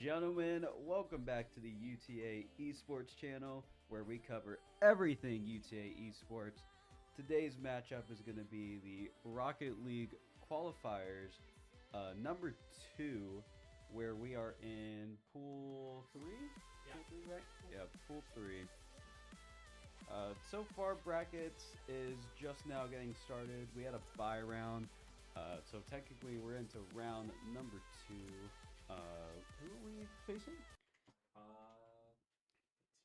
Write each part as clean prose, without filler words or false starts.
Gentlemen, welcome back to the UTA Esports channel where we cover everything UTA Esports. Today's matchup is going to be the Rocket League Qualifiers number 2, where we are in Pool 3? Yeah. Pool 3, right? Yeah, Pool 3. So far, brackets is just now getting started. We had a bye round, so technically we're into round number 2. Who are we facing?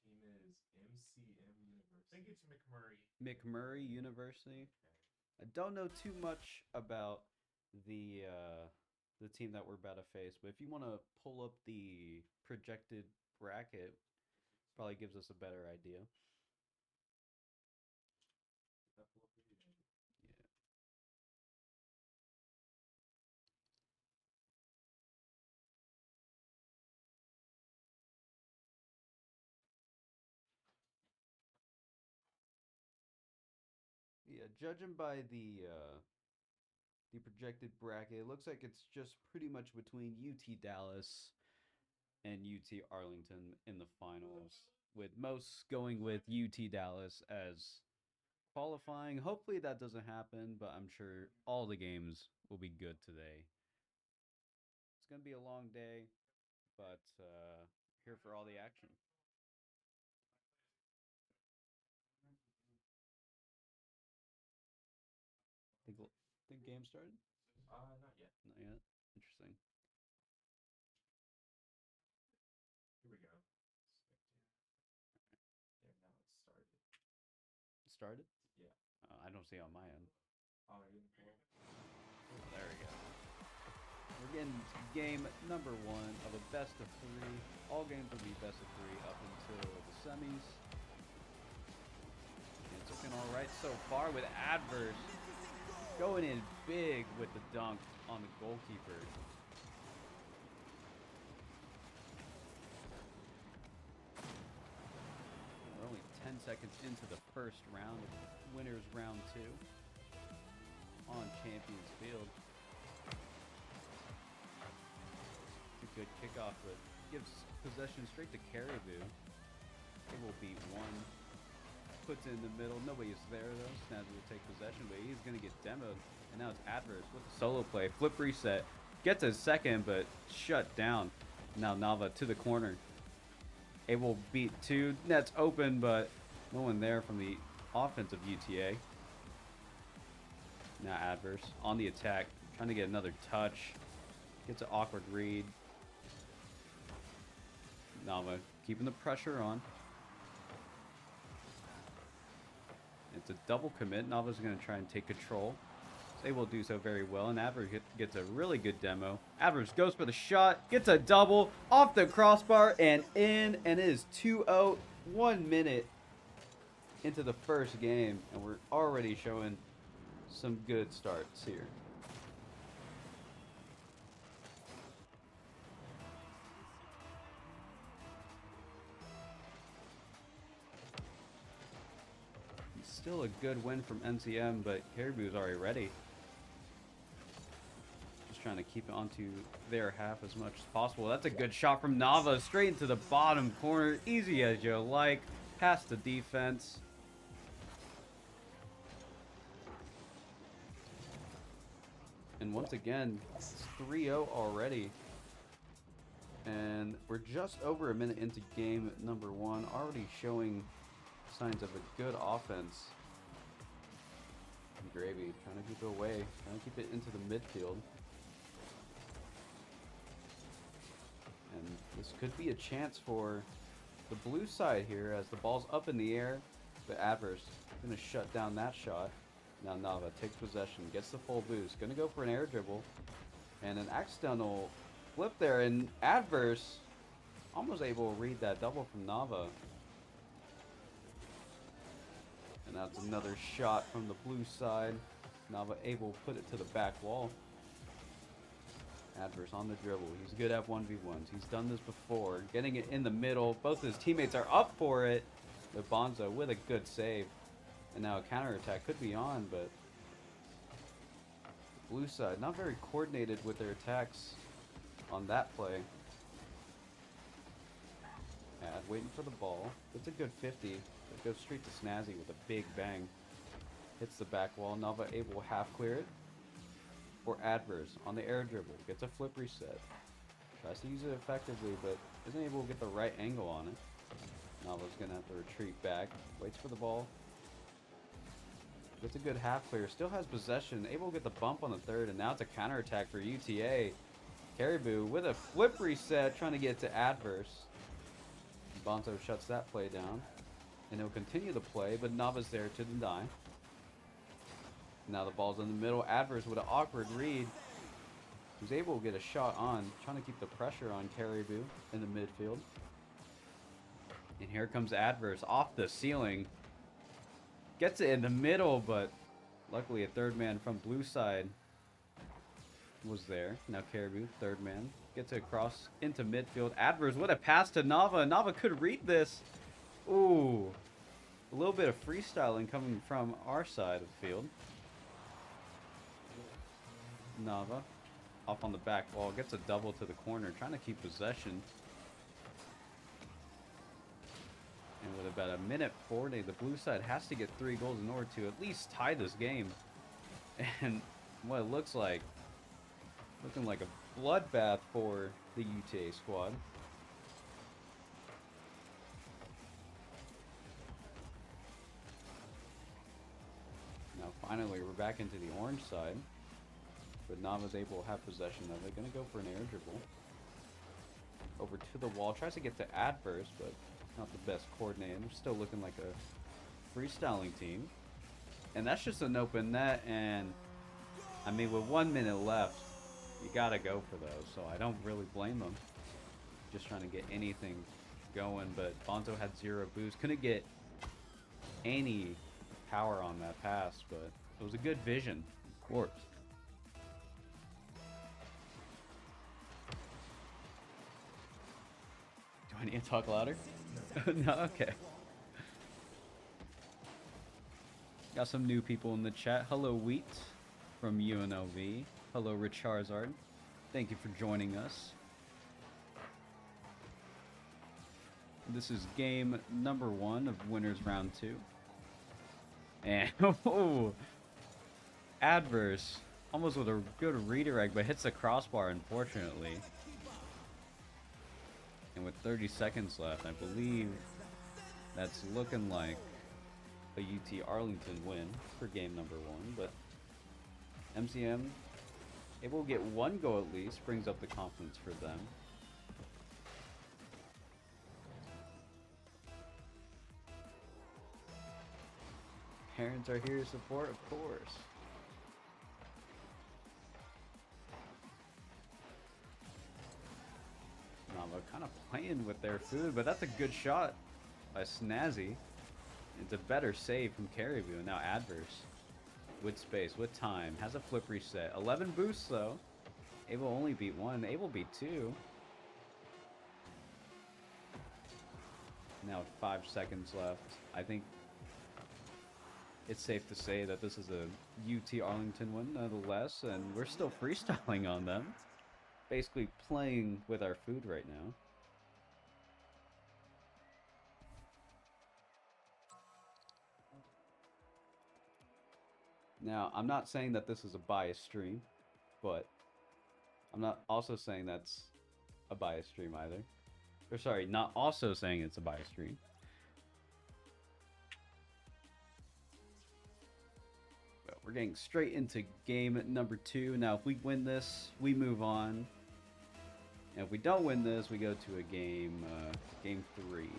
Team is MCM University. I think it's McMurray. McMurray University. Okay. I don't know too much about the team that we're about to face, but if you want to pull up the projected bracket, probably gives us a better idea. Yeah. Yeah, judging by the projected bracket, it looks like it's just pretty much between UT Dallas and UT Arlington in the finals, with most going with UT Dallas as qualifying. Hopefully that doesn't happen, but I'm sure all the games will be good today. It's going to be a long day, but here for all the action. Think game started? Not yet. Not yet. Interesting. Here we go. There, now it's started. Started? Yeah. I don't see it on my end. Oh, I didn't pull. Oh, there we go. We're getting to game number 1 of a best of 3. All games will be best of 3 up until the semis. And it's looking all right so far with Adverse going in big with the dunk on the goalkeeper. We're only 10 seconds into the first round of winners round 2 on Champions Field. It's a good kickoff, but gives possession straight to Caribou. It will beat one. Puts it in the middle. Nobody's there though. Snazzy will take possession, but he's going to get demoed. And now it's Adverse with the solo play. Flip reset. Gets a second, but shut down. Now Nava to the corner. Able beat 2. Net's open, but no one there from the offense of UTA. Now Adverse on the attack. Trying to get another touch. Gets an awkward read. Nava keeping the pressure on. It's a double commit. Nava's going to try and take control. They will do so very well, and Adverse gets a really good demo. Adverse goes for the shot, gets a double, off the crossbar, and in, and it is 2-0, 1 minute into the first game, and we're already showing some good starts here. Still a good win from NCM, but Caribou's already ready. Just trying to keep it onto their half as much as possible. That's a good shot from Nava, straight into the bottom corner. Easy as you like. Past the defense. And once again, it's 3-0 already. And we're just over a minute into game number 1, already showing signs of a good offense. And Gravy trying to keep it away, trying to keep it into the midfield. And this could be a chance for the blue side here as the ball's up in the air, but Adverse going to shut down that shot. Now Nava takes possession, gets the full boost, going to go for an air dribble, and an accidental flip there, and Adverse almost able to read that double from Nava. And that's another shot from the blue side. Nava able to put it to the back wall. Adverse on the dribble. He's good at 1v1s. He's done this before. Getting it in the middle. Both his teammates are up for it. But Bonzo with a good save. And now a counterattack could be on, but the blue side not very coordinated with their attacks on that play. waiting for the ball. It's a good 50. It goes straight to Snazzy with a big bang. Hits the back wall. Nava able to half clear it. For Adverse on the air dribble. Gets a flip reset. Tries to use it effectively, but isn't able to get the right angle on it. Nava's going to have to retreat back. Waits for the ball. Gets a good half clear. Still has possession. Able to get the bump on the third. And now it's a counterattack for UTA. Caribou with a flip reset. Trying to get to Adverse. Bonto shuts that play down. And he'll continue the play. But Nava's there to deny. Now the ball's in the middle. Adverse with an awkward read. Who's able to get a shot on. Trying to keep the pressure on Caribou in the midfield. And here comes Adverse off the ceiling. Gets it in the middle, but luckily a third man from blue side was there. Now Caribou, third man, gets it across into midfield. Adverse with a pass to Nava. Nava could read this. Ooh. A little bit of freestyling coming from our side of the field. Nava off on the back wall. Gets a double to the corner. Trying to keep possession. And with about a minute 40, the blue side has to get 3 goals in order to at least tie this game. And what it looks like, looking like a bloodbath for the UTA squad. Now finally we're back into the orange side. But Nava's able to have possession of it. Gonna go for an air dribble. Over to the wall. Tries to get to Adverse, but not the best coordinated. They're still looking like a freestyling team. And that's just an open net. And, I mean, with 1 minute left, you gotta go for those. So I don't really blame them. Just trying to get anything going. But Bonzo had 0 boost. Couldn't get any power on that pass. But it was a good vision, of course. Do I need to talk louder? No, okay. Got some new people in the chat. Hello, Wheat from UNLV. Hello, Rich Charizard. Thank you for joining us. This is game number 1 of Winners Round 2. And, oh, Adverse. Almost with a good redirect, but hits the crossbar, unfortunately. And with 30 seconds left, I believe that's looking like a UT Arlington win for game number 1. But MCM able to get 1 goal at least, brings up the confidence for them. Parents are here to support, of course. Nava kind of playing with their food, but that's a good shot by Snazzy. It's a better save from Caribou. And now Adverse with space, with time, has a flip reset. 11 boosts though. Able only beat 1, able beat 2. Now with 5 seconds left, I think it's safe to say that this is a UT Arlington win nonetheless, and we're still freestyling on them. Basically playing with our food right now. Now, I'm not saying that this is a biased stream, but I'm not also saying that's a biased stream either. Or sorry, not also saying it's a biased stream. But we're getting straight into game number 2. Now, if we win this, we move on. And if we don't win this, we go to a game 3.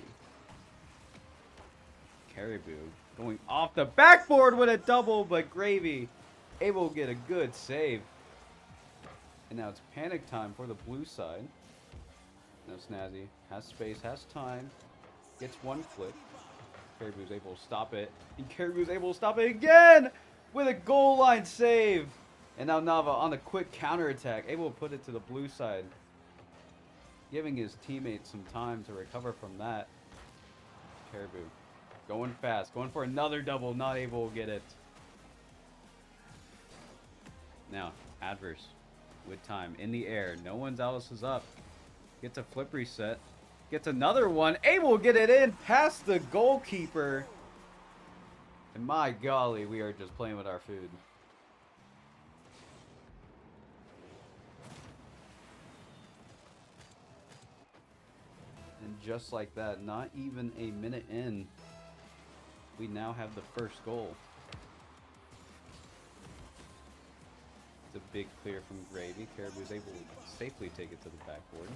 Caribou going off the backboard with a double, but Gravy able to get a good save. And now it's panic time for the blue side. Now Snazzy has space, has time, gets 1 flick. Caribou's able to stop it. And Caribou's able to stop it again with a goal line save. And now Nava on the quick counterattack, able to put it to the blue side. Giving his teammates some time to recover from that. Caribou going fast, going for another double, not able to get it. Now, Adverse with time in the air. No one's else is up. Gets a flip reset. Gets another one. Able to get it in past the goalkeeper. And my golly, we are just playing with our food. And just like that, not even a minute in, we now have the first goal. It's a big clear from Gravy. Caribou is able to safely take it to the backboard.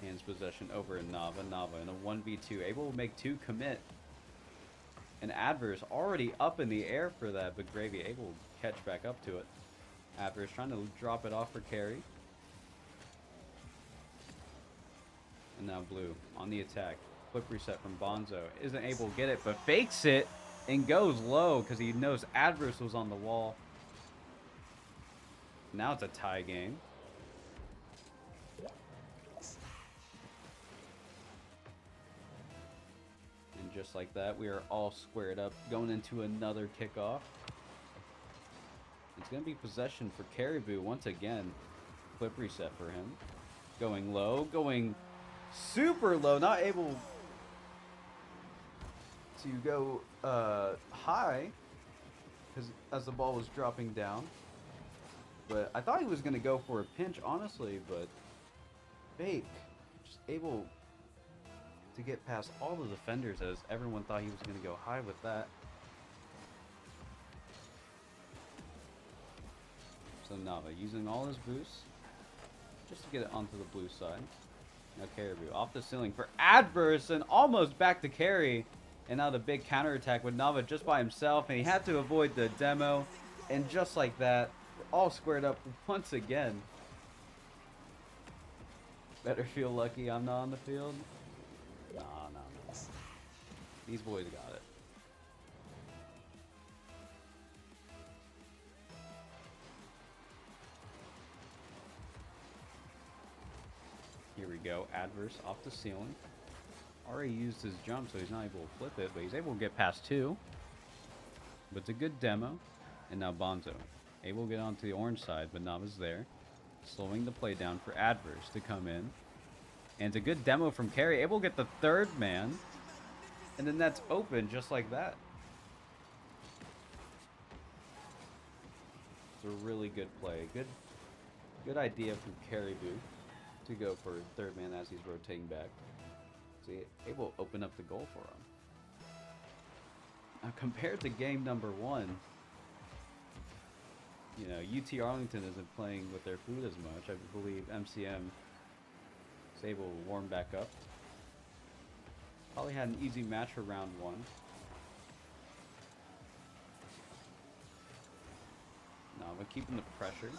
Hands possession over in Nava. Nava in a 1v2. Able to make 2 commit. And Adverse already up in the air for that, but Gravy able to catch back up to it. Adverse trying to drop it off for carry. And now Blue on the attack. Quick reset from Bonzo. Isn't able to get it, but fakes it and goes low because he knows Adverse was on the wall. Now it's a tie game. And just like that, we are all squared up going into another kickoff. It's going to be possession for Caribou once again. Clip reset for him. Going low, going super low, not able to go high because as the ball was dropping down. But I thought he was going to go for a pinch, honestly, but fake. Just able to get past all the defenders as everyone thought he was going to go high with that. So Nava using all his boosts just to get it onto the blue side. Now Caribou off the ceiling for Adverse and almost back to carry. And now the big counterattack with Nava just by himself. And he had to avoid the demo. And just like that, we're all squared up once again. Better feel lucky I'm not on the field. Nah. These boys got it. Here we go. Adverse off the ceiling. Already used his jump, so he's not able to flip it, but he's able to get past 2. But it's a good demo. And now Bonzo. Able to get onto the orange side, but Nava's there. Slowing the play down for Adverse to come in. And it's a good demo from Carey. Able to get the 3rd man. And then that's open just like that. It's a really good play. Good idea from Caribou to go for 3rd man as he's rotating back. So he's able to open up the goal for him. Now compared to game number 1, you know, UT Arlington isn't playing with their food as much. I believe MCM is able to warm back up. Probably had an easy match for round 1. No, but keeping the pressure.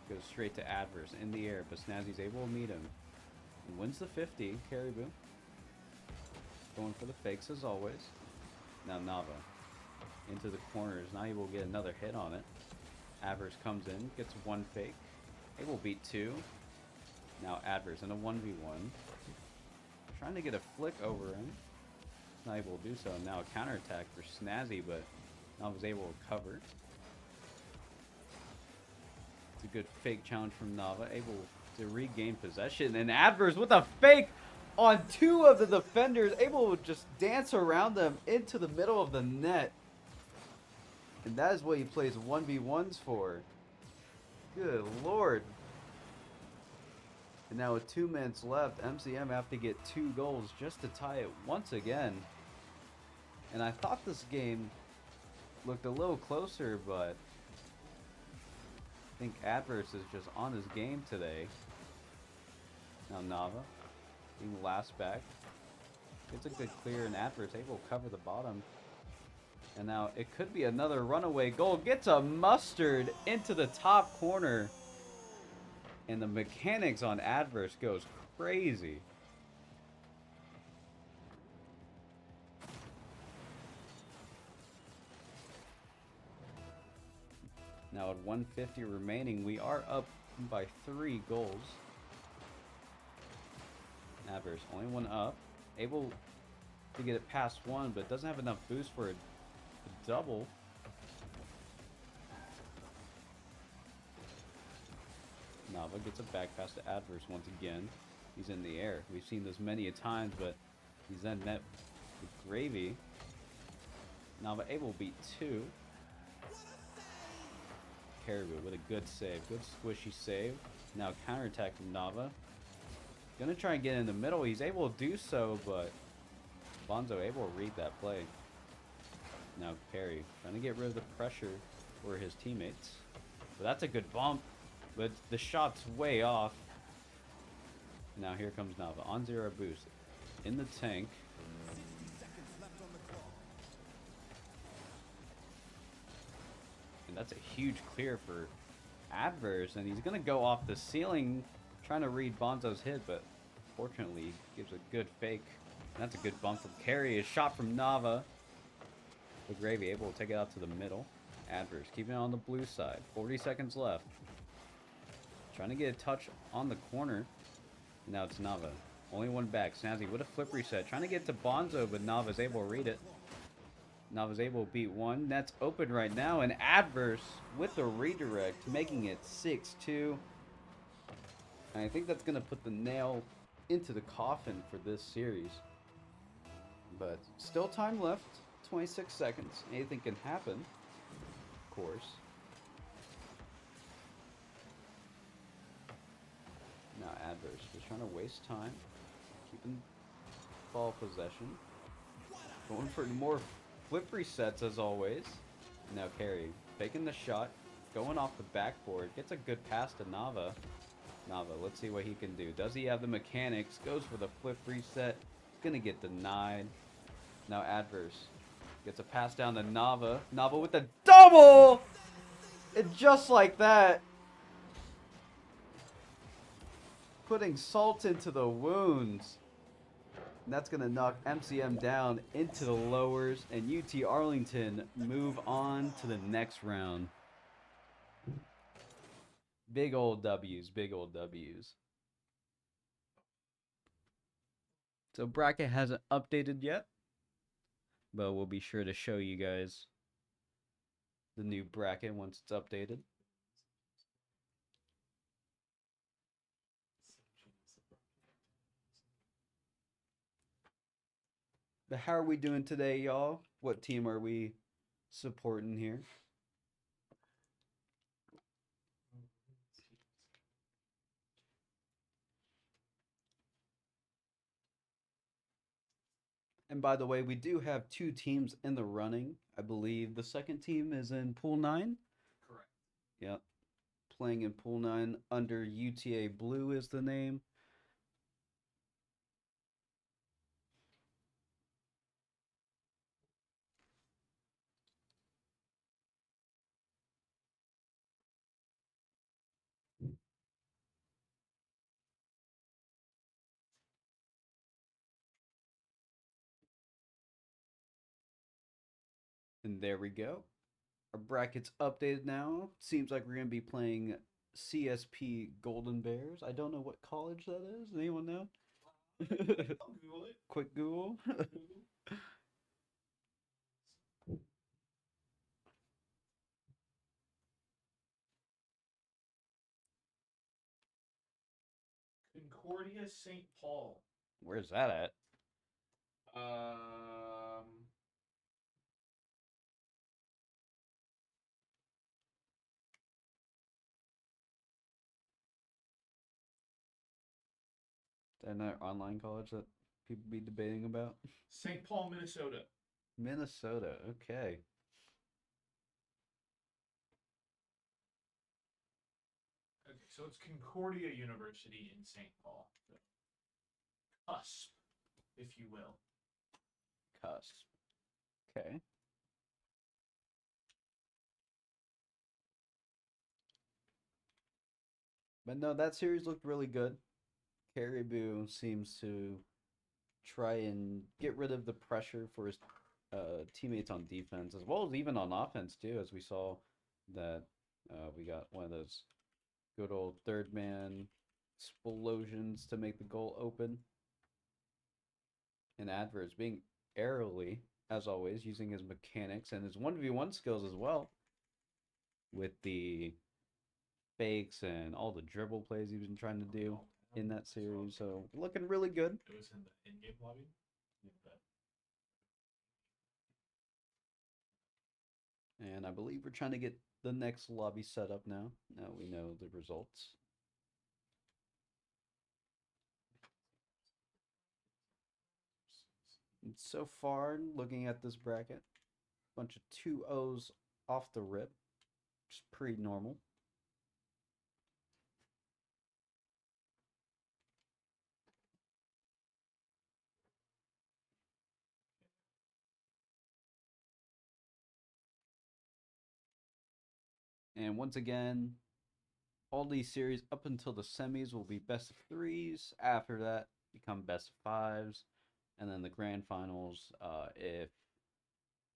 Goes straight to Adverse in the air, but Snazzy's able to meet him. And wins the 50, Caribou. Going for the fakes as always. Now Nava into the corners, not able to get another hit on it. Adverse comes in, gets 1 fake. Able to beat 2. Now Adverse in a 1v1. Trying to get a flick over him. Not able to do so. Now a counterattack for Snazzy, but Nava's able to cover. It's a good fake challenge from Nava. Able to regain possession. And Adverse with a fake on 2 of the defenders. Able to just dance around them into the middle of the net. And that is what he plays 1v1s for. Good lord. And now with 2 minutes left, MCM have to get 2 goals just to tie it once again. And I thought this game looked a little closer, but I think Adverse is just on his game today. Now Nava being last back. Gets a good clear and Adverse able to cover the bottom. And now it could be another runaway goal. Gets a mustard into the top corner. And the mechanics on Adverse goes crazy. Now at 150 remaining, we are up by 3 goals. Adverse only 1 up. Able to get it past 1, but doesn't have enough boost for a double. Nava gets a back pass to Adverse once again. He's in the air. We've seen this many a times, but he's then met with Gravy. Nava able to beat 2. Caribou with a good save. Good squishy save. Now counterattack from Nava. Gonna try and get in the middle. He's able to do so, but Bonzo able to read that play. Now Carry trying to get rid of the pressure for his teammates. But that's a good bump, but the shot's way off. Now here comes Nava on 0 boost in the tank. And that's a huge clear for Adverse, and he's gonna go off the ceiling trying to read Bonzo's hit, but fortunately he gives a good fake. And that's a good bump from Carry. A shot from Nava. The Gravy able to take it out to the middle. Adverse keeping it on the blue side. 40 seconds left. Trying to get a touch on the corner. Now it's Nava. Only one back. Snazzy with a flip reset. Trying to get to Bonzo, but Nava's able to read it. Nava's able to beat 1. That's open right now. And Adverse with the redirect, making it 6-2. And I think that's going to put the nail into the coffin for this series. But still time left. 26 seconds. Anything can happen. Of course. Now Adverse just trying to waste time. Keeping ball possession. Going for more flip resets as always. Now Carry faking the shot. Going off the backboard. Gets a good pass to Nava. Nava, let's see what he can do. Does he have the mechanics? Goes for the flip reset. Gonna get denied. Now Adverse gets a pass down to Nava. Nava with the double! And just like that, putting salt into the wounds. And that's going to knock MCM down into the lowers. And UT Arlington move on to the next round. Big old W's. Big old W's. So bracket hasn't updated yet. But we'll be sure to show you guys the new bracket once it's updated. But how are we doing today, y'all? What team are we supporting here? And by the way, we do have 2 teams in the running. I believe the second team is in Pool 9. Correct. Yep. Playing in Pool 9 under UTA Blue is the name. And there we go. Our bracket's updated now. Seems like we're going to be playing CSP Golden Bears. I don't know what college that is. Anyone know? I'll Google it. Quick Google. Concordia St. Paul. Where's that at? Is that another online college that people be debating about? St. Paul, Minnesota. Minnesota. Okay. Okay, so it's Concordia University in St. Paul. Cusp, if you will. Cusp. Okay. But no, that series looked really good. Caribou seems to try and get rid of the pressure for his teammates on defense, as well as even on offense, too, as we saw that we got one of those good old third man explosions to make the goal open. And Adverse being airily, as always, using his mechanics and his 1v1 skills as well with the fakes and all the dribble plays he's been trying to do in that series. So looking really good. It was in the in-game lobby. And I believe we're trying to get the next lobby set up now. Now we know the results. And so far, looking at this bracket, bunch of 2-0s off the rip, which is pretty normal. And once again, all these series up until the semis will be best of threes. After that, become best of fives. And then the grand finals, if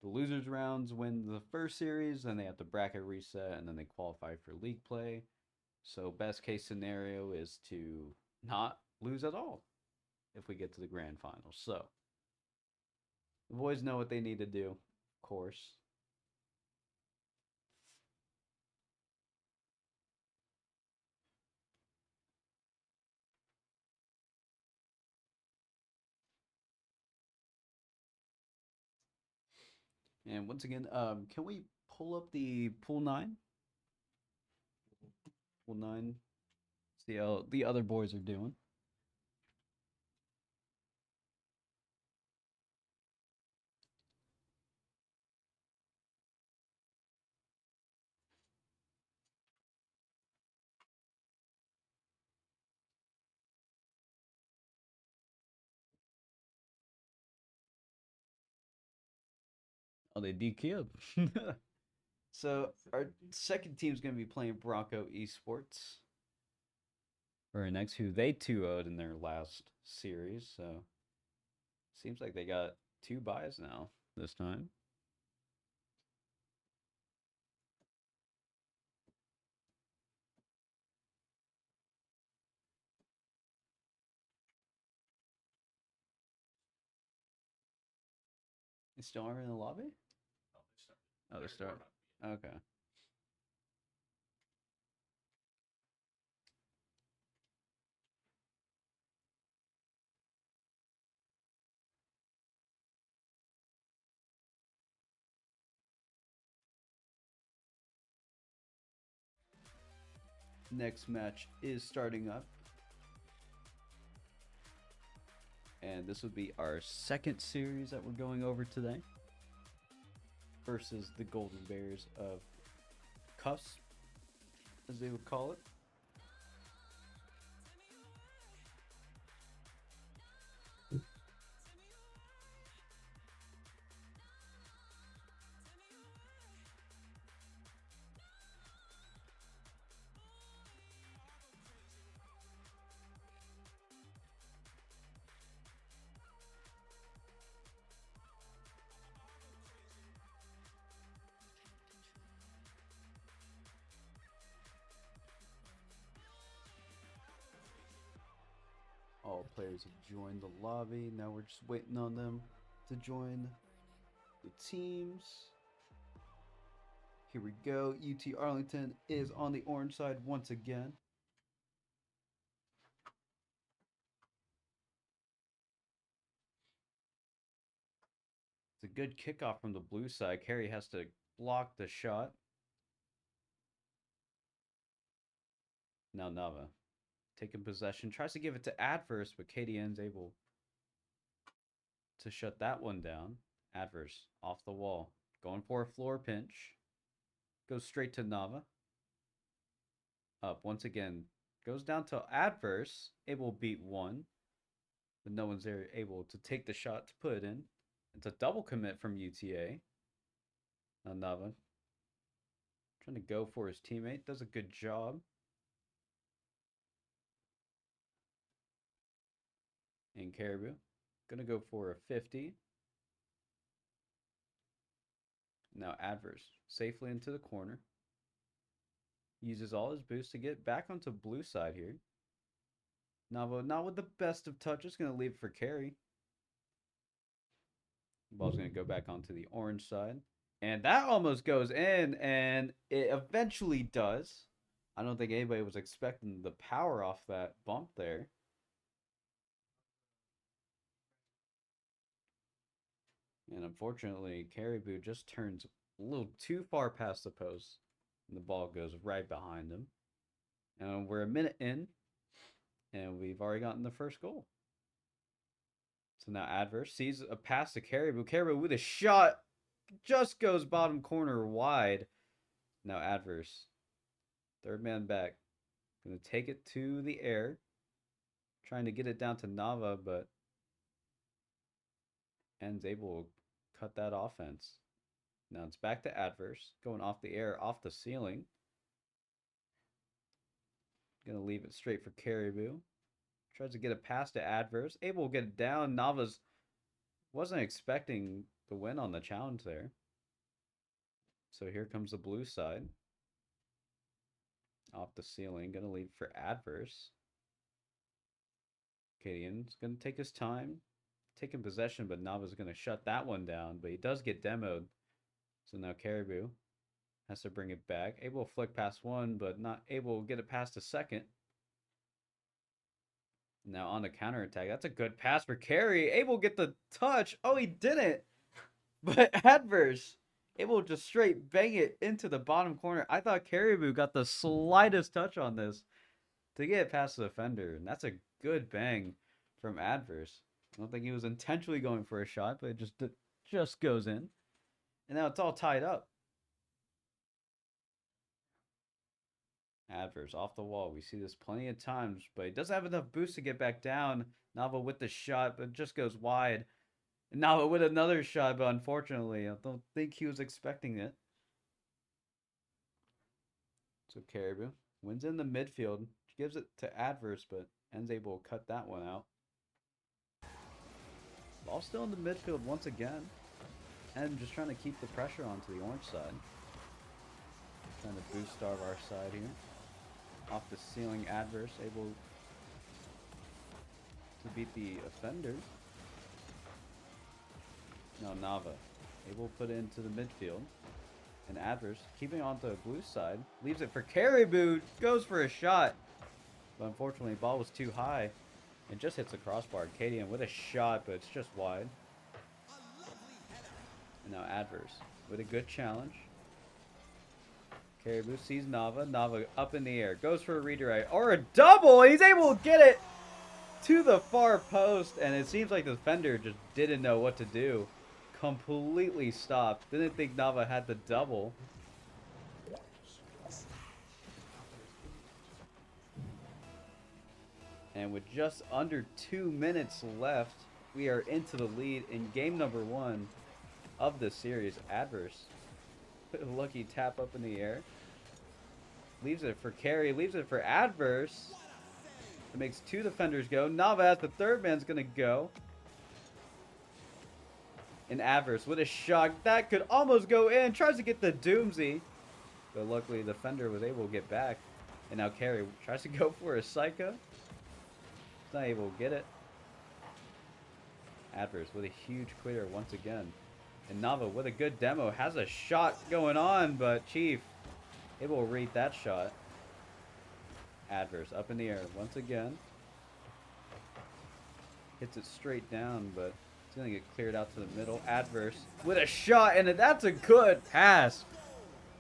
the losers rounds win the first series, then they have the bracket reset and then they qualify for league play. So best case scenario is to not lose at all if we get to the grand finals. So the boys know what they need to do, of course. And once again, can we pull up the pool 9? Pool 9. See how the other boys are doing. Oh, they DQ'd. So our second team's going to be playing Bronco Esports. Or next, who they 2-0'd in their last series. So seems like they got 2 buys now this time. They still aren't in the lobby? Oh, they start. Okay. Next match is starting up. And this would be our second series that we're going over today. Versus the Golden Bears of Cusp, as they would call it. All players have joined the lobby. Now we're just waiting on them to join the teams. Here we go. UT Arlington is on the orange side once again. It's a good kickoff from the blue side. Carey has to block the shot. Now Nava taking possession. Tries to give it to Adverse, but KDN's able to shut that one down. Adverse off the wall. Going for a floor pinch. Goes straight to Nava. Up once again. Goes down to Adverse. Able to beat one. But no one's there able to take the shot to put it in. It's a double commit from UTA. Now Nava trying to go for his teammate. Does a good job. And Caribou gonna go for a 50. Now Adverse safely into the corner. Uses all his boost to get back onto blue side here. Navo not with the best of touches. Going to leave it for Carey. Ball's going to go back onto the orange side. And that almost goes in. And it eventually does. I don't think anybody was expecting the power off that bump there. And unfortunately, Caribou just turns a little too far past the post. And the ball goes right behind him. And we're a minute in. And we've already gotten the first goal. So now Adverse sees a pass to Caribou. Caribou with a shot. Just goes bottom corner wide. Now Adverse. Third man back. Going to take it to the air. Trying to get it down to Nava, but N's able to cut that offense. Now it's back to Adverse. Going off the air, off the ceiling. Going to leave it straight for Caribou. Tries to get a pass to Adverse. Able to get it down. Navas wasn't expecting the win on the challenge there. So here comes the blue side. Off the ceiling. Going to leave for Adverse. Cadian's going to take his time. Taking possession, but Nava's going to shut that one down. But he does get demoed. So now Caribou has to bring it back. Able to flick past one, but not able to get it past the second. Now on the counterattack. That's a good pass for Carey. Able to get the touch. Oh, he didn't. But Adverse able to just straight bang it into the bottom corner. I thought Caribou got the slightest touch on this to get it past the defender. And that's a good bang from Adverse. I don't think he was intentionally going for a shot, but it just goes in. And now it's all tied up. Adverse off the wall. We see this plenty of times, but he doesn't have enough boost to get back down. Nava with the shot, but just goes wide. And Nava with another shot, but unfortunately, I don't think he was expecting it. So Caribou wins in the midfield, gives it to Adverse, but ends able to cut that one out. Ball still in the midfield once again. And just trying to keep the pressure onto the orange side. Trying to boost starve our side here. Off the ceiling, Adverse able to beat the offender. Now Nava able to put it into the midfield. And Adverse keeping on to the blue side. Leaves it for Caribou. Goes for a shot. But unfortunately, the ball was too high. It just hits the crossbar. Cadian with a shot, but it's just wide. And now Adverse with a good challenge. Caribou sees Nava. Nava up in the air. Goes for a redirect. Or a double! He's able to get it to the far post. And it seems like the defender just didn't know what to do. Completely stopped. Didn't think Nava had the double. And with just under 2 minutes left, we are into the lead in game number 1 of the series. Adverse. Lucky tap up in the air. Leaves it for Carey. Leaves it for Adverse. It makes 2 defenders go. Navas, the third man's going to go. And Adverse with a shot. That could almost go in. Tries to get the Doomsy. But luckily, the defender was able to get back. And now Carey tries to go for a Psycho. He's not able to get it. Adverse with a huge clear once again. And Nava with a good demo. Has a shot going on, but Chief able to read that shot. Adverse up in the air once again. Hits it straight down, but it's going to get cleared out to the middle. Adverse with a shot, and that's a good pass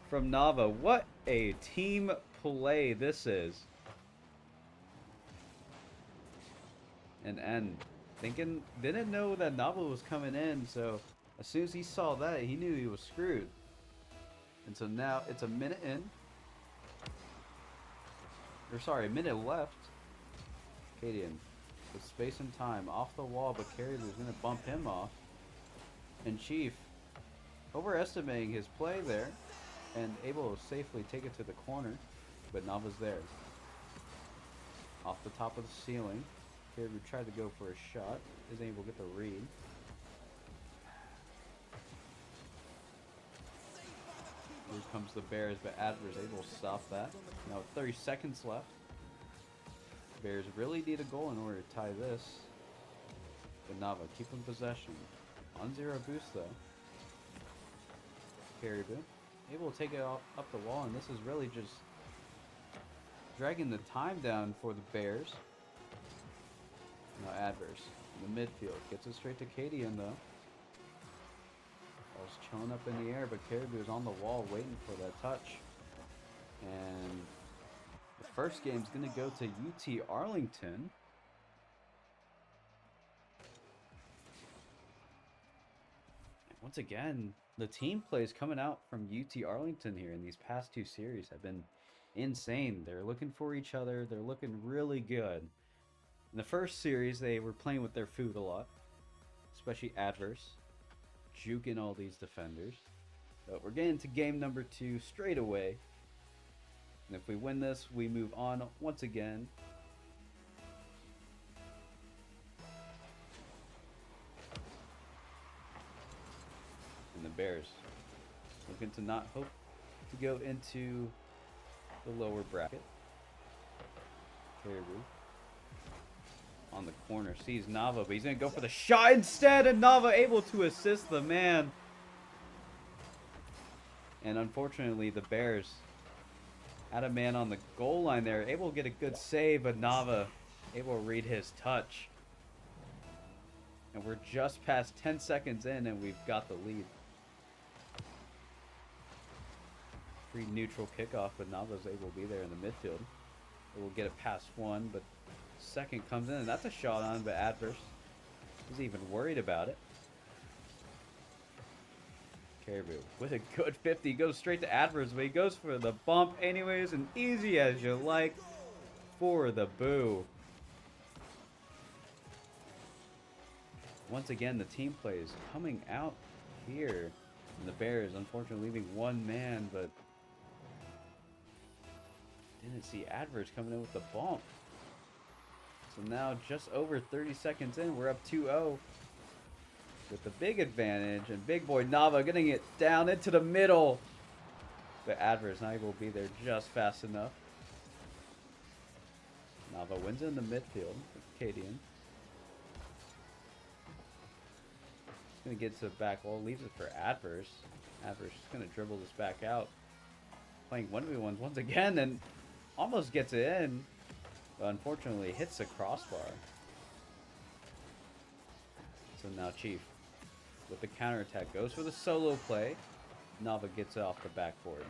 from Nava. What a team play this is. And N didn't know that Nava was coming in, so as soon as he saw that, he knew he was screwed. And so now it's a minute in. Or sorry, a minute left. Cadian with space and time off the wall, but Caribou is going to bump him off. And Chief overestimating his play there and able to safely take it to the corner, but Nava's there. Off the top of the ceiling. Caribou tried to go for a shot. Isn't able to get the read. Here comes the Bears, but Adverse able to stop that. Now with 30 seconds left. Bears really need a goal in order to tie this. But Nava keeping possession. On 0 boost though. Caribou able to take it up the wall, and this is really just dragging the time down for the Bears. Now adverse in the midfield. Gets it straight to Cadian though. Ball's chilling up in the air, but Caribou is on the wall waiting for that touch. And the first game's going to go to UT Arlington. And once again, the team plays coming out from UT Arlington here in these past two series have been insane. They're looking for each other. They're looking really good. In the first series, they were playing with their food a lot, especially adverse, juking all these defenders. But we're getting to game number 2 straight away. And if we win this, we move on once again. And the Bears looking to not hope to go into the lower bracket. Caribou on the corner sees Nava, but he's going to go for the shot instead, and Nava able to assist the man. And unfortunately, the Bears had a man on the goal line there, able to get a good save, but Nava able to read his touch. And we're just past 10 seconds in, and we've got the lead. Pretty neutral kickoff, but Nava's able to be there in the midfield. It will get it past one, but second comes in, and that's a shot on, but adverse isn't even worried about it. Caribou with a good 50 goes straight to adverse, but he goes for the bump anyways, and easy as you like for the boo. Once again, the team play is coming out here, and the Bears unfortunately leaving one man, but didn't see adverse coming in with the bump. So now just over 30 seconds in, we're up 2-0 with the big advantage, and big boy Nava getting it down into the middle. But adverse not able to be there just fast enough. Nava wins in the midfield with Cadian. He's going to get to the back wall, leaves it for adverse. Adverse is going to dribble this back out. Playing 1v1s once again, and almost gets it in. But unfortunately hits the crossbar. So now Chief with the counterattack goes for the solo play. Nava gets it off the backboard.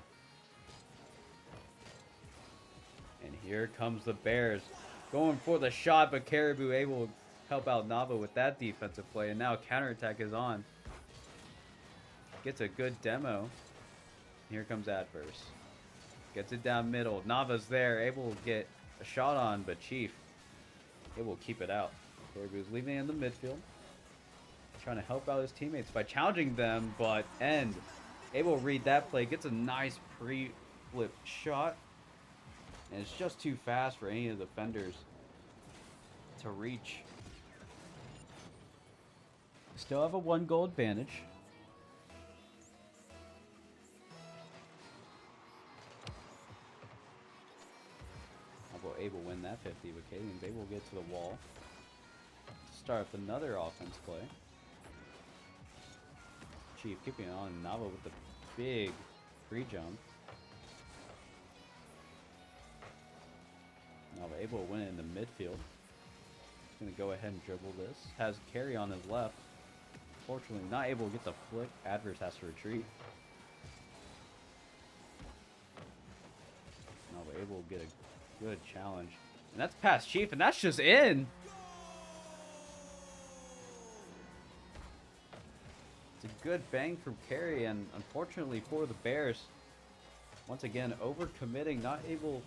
And here comes the Bears going for the shot, but Caribou able to help out Nava with that defensive play. And now counterattack is on. Gets a good demo. Here comes adverse. Gets it down middle. Nava's there, able to get a shot on, but Chief able to keep it out. Caribou's leaving in the midfield, trying to help out his teammates by challenging them, but End able to read that play, gets a nice pre-flip shot, and it's just too fast for any of the defenders to reach. Still have a 1-goal advantage. Able to win that 50, but Cadian's able to get to the wall. Start up another offense play. Chief keeping it on. Nava with the big free jump. Nava able to win it in the midfield. He's going to go ahead and dribble this. Has carry on his left. Fortunately, not able to get the flick. Adverse has to retreat. Nava able to get a good challenge. And that's past Chief, and that's just in. It's a good bang from Carey, and unfortunately for the Bears, once again, overcommitting, not able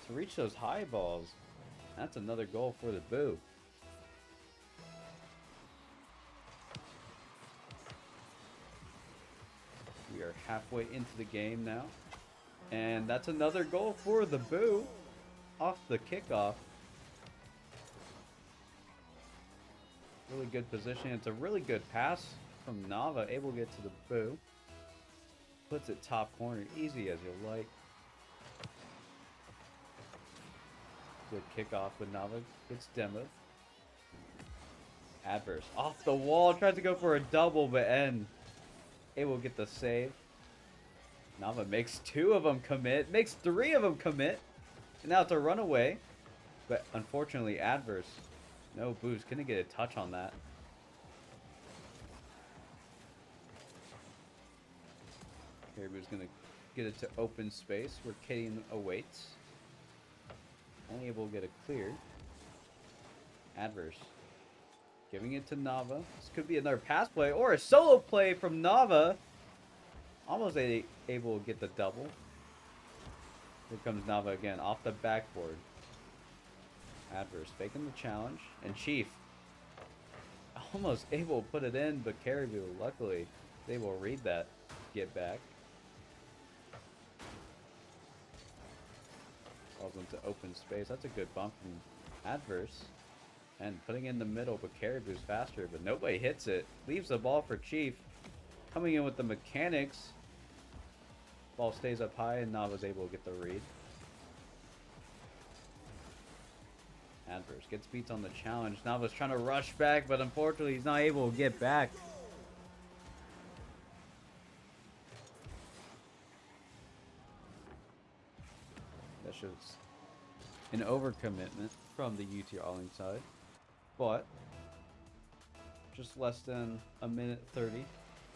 to reach those high balls. That's another goal for the boo. We are halfway into the game now. And that's another goal for the boo off the kickoff. Really good position. It's a really good pass from Nava, able to get to the boo. Puts it top corner, easy as you like. Good kickoff, but Nava gets demoed. Adverse off the wall, tries to go for a double, but End able to get the save. Nava makes 2 of them commit, makes 3 of them commit. Now it's a runaway, but unfortunately adverse. No boost. Couldn't get a touch on that. Caribou's gonna get it to open space where Kitty awaits. Only able to get a clear. Adverse. Giving it to Nava. This could be another pass play or a solo play from Nava. Almost able to get the double. Here comes Nava again off the backboard. Adverse faking the challenge. And Chief almost able to put it in, but Caribou luckily is able to read that. Get back. Falls into open space. That's a good bump from Adverse. And putting in the middle, but Caribou's faster, but nobody hits it. Leaves the ball for Chief. Coming in with the mechanics. Ball stays up high, and Nava's able to get the read. Adverse gets beats on the challenge. Nava's trying to rush back, but unfortunately he's not able to get back. That shows an overcommitment from the UTA Arling side. But just less than a minute 30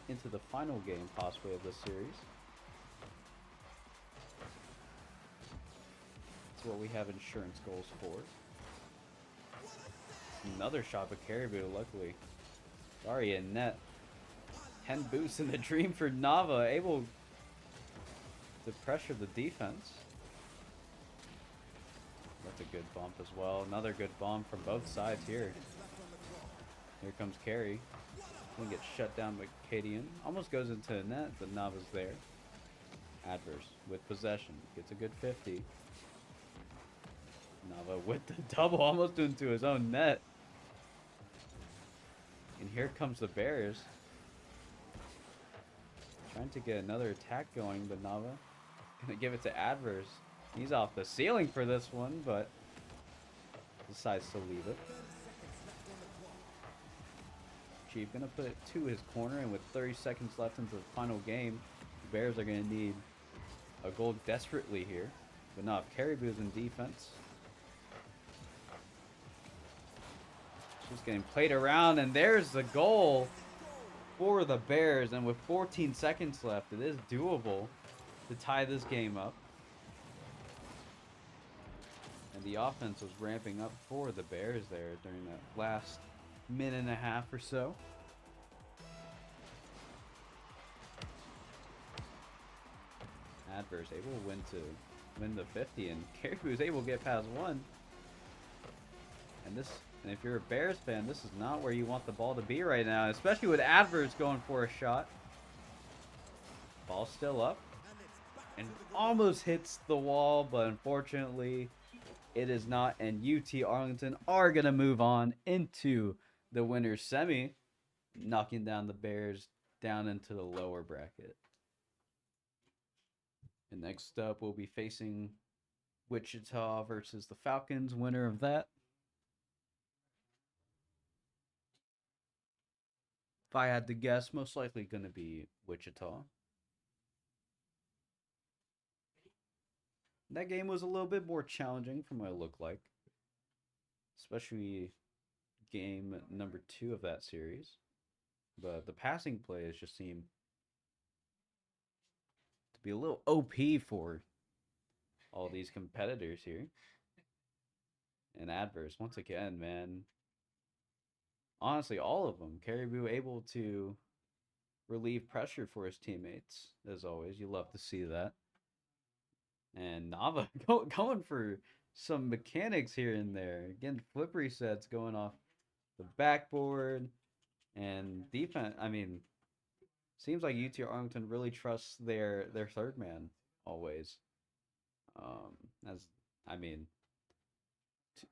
into the final game possibly of this series. That's what we have insurance goals for. Another shot by Caribou, luckily. Sorry, in net. 10 boosts in the dream for Nava, able to pressure the defense. That's a good bump as well. Another good bump from both sides here. Here comes Carey. Gonna get shut down by Cadian. Almost goes into the net, but Nava's there. Adverse with possession. Gets a good 50. Nava with the double, almost into his own net. And here comes the Bears. Trying to get another attack going, but Nava gonna give it to Adverse. He's off the ceiling for this one, but decides to leave it. Chief gonna put it to his corner, and with 30 seconds left into the final game, the Bears are gonna need a goal desperately here. But not if Caribou's in defense. Just getting played around, and there's the goal for the Bears. And with 14 seconds left, it is doable to tie this game up. And the offense was ramping up for the Bears there during that last minute and a half or so. Adverse able to win the 50, and Caribou is able to get past one. And if you're a Bears fan, this is not where you want the ball to be right now, especially with Adverse going for a shot. Ball still up, and almost hits the wall, but unfortunately, it is not. And UT Arlington are gonna move on into the winner's semi, knocking down the Bears down into the lower bracket. And next up, we'll be facing Wichita versus the Falcons, winner of that. If I had to guess, most likely going to be Wichita. That game was a little bit more challenging from what it looked like. Especially game number 2 of that series. But the passing plays just seem to be a little OP for all these competitors here. And Adverse, once again, man. Honestly, all of them. Caribou able to relieve pressure for his teammates, as always. You love to see that. And Nava going for some mechanics here and there. Again, flip resets going off the backboard. And defense, I mean, seems like UT Arlington really trusts their third man always.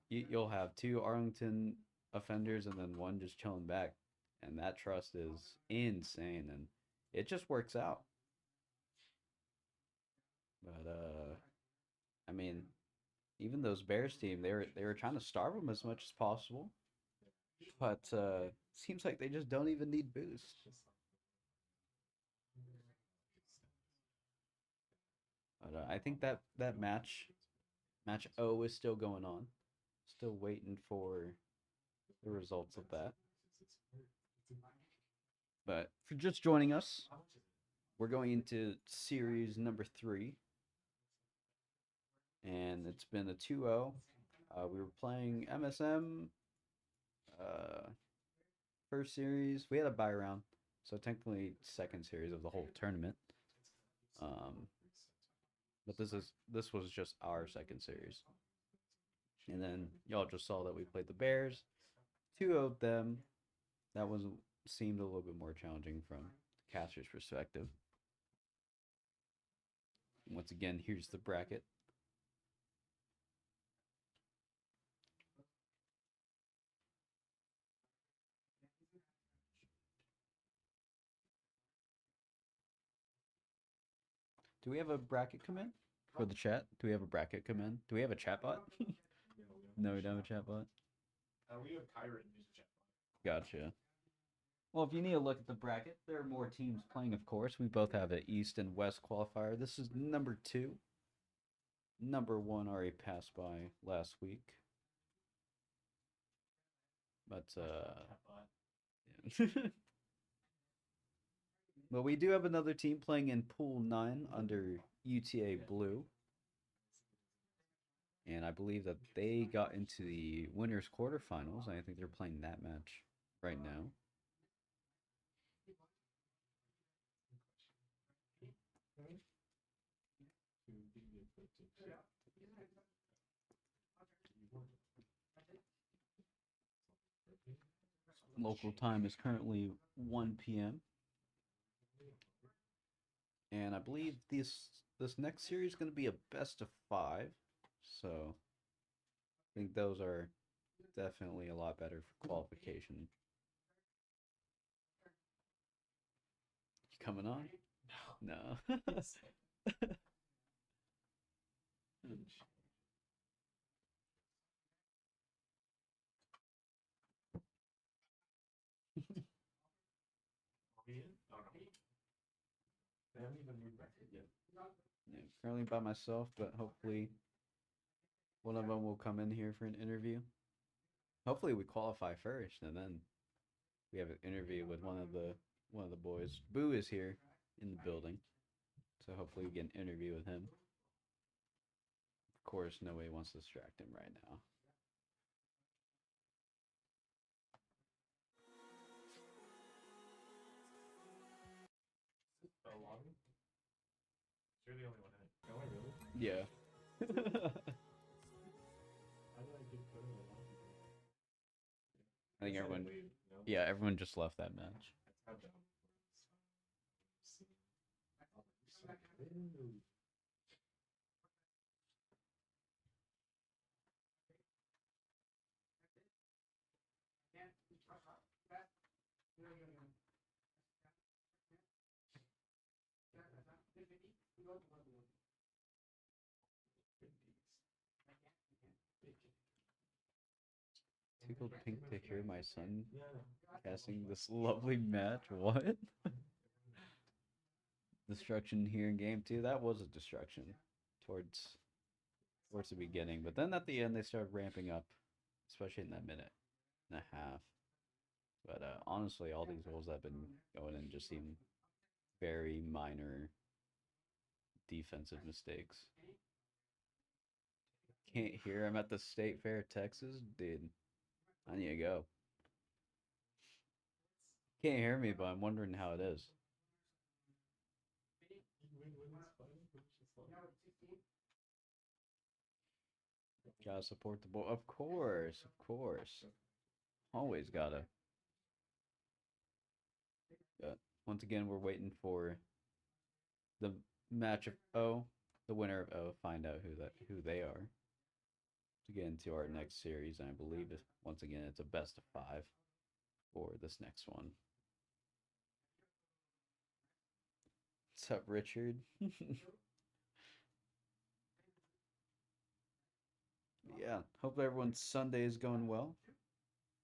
You'll have 2 Arlington offenders and then 1 just chilling back, and that trust is insane, and it just works out. But I mean, even those Bears team, they were trying to starve them as much as possible, but seems like they just don't even need boost. But I think that match Match O is still going on. Still waiting for the results of that. But for just joining us, we're going into series number 3. And it's been a 2-0. We were playing MSM first series. We had a bye round. So technically second series of the whole tournament. But this was just our second series. And then y'all just saw that we played the Bears. 2-0'd them. That was seemed a little bit more challenging from the caster's perspective. Once again, here's the bracket. Do we have a bracket come in for the chat? Do we have a bracket come in? Do we have a chat bot? No, we don't have a chat bot. We have Kyron who's a chat bot. Gotcha. Well, if you need to look at the bracket, there are more teams playing, of course. We both have an East and West qualifier. This is number 2. Number 1 already passed by last week. But, yeah. But we do have another team playing in Pool 9 under UTA Blue. And I believe that they got into the winners quarterfinals. I think they're playing that match right now. Local time is currently 1 p.m. And I believe this next series is going to be a best of 5. So I think those are definitely a lot better for qualification. You coming on? No. They haven't even moved back yet. Yeah, currently by myself, but hopefully one of them will come in here for an interview. Hopefully we qualify first, and then we have an interview with one of the boys. Boo is here in the building, so hopefully we get an interview with him. Of course, nobody wants to distract him right now. You're the only one in it. No, I really? Yeah. How did I get put in a lot of people? I think Is that everyone. weird? No? Yeah, everyone just left that match. I tabbed out. Ooh. Tickled pink to hear my son casting this lovely match. What? Destruction here in game 2. That was a destruction towards the beginning, but then at the end they started ramping up, especially in that minute and a half. But honestly, all these goals that have been going in just seem very minor defensive mistakes. Can't hear. I'm at the State Fair, Texas. Dude, I need to go. Can't hear me, but I'm wondering how it is. Gotta support the boy. Of course, of course. Always gotta. But once again, we're waiting for the match of O, the winner of O, find out who they are to get into our next series. And I believe once again it's a best of 5 for this next one. What's up, Richard? Yeah, hope everyone's Sunday is going well.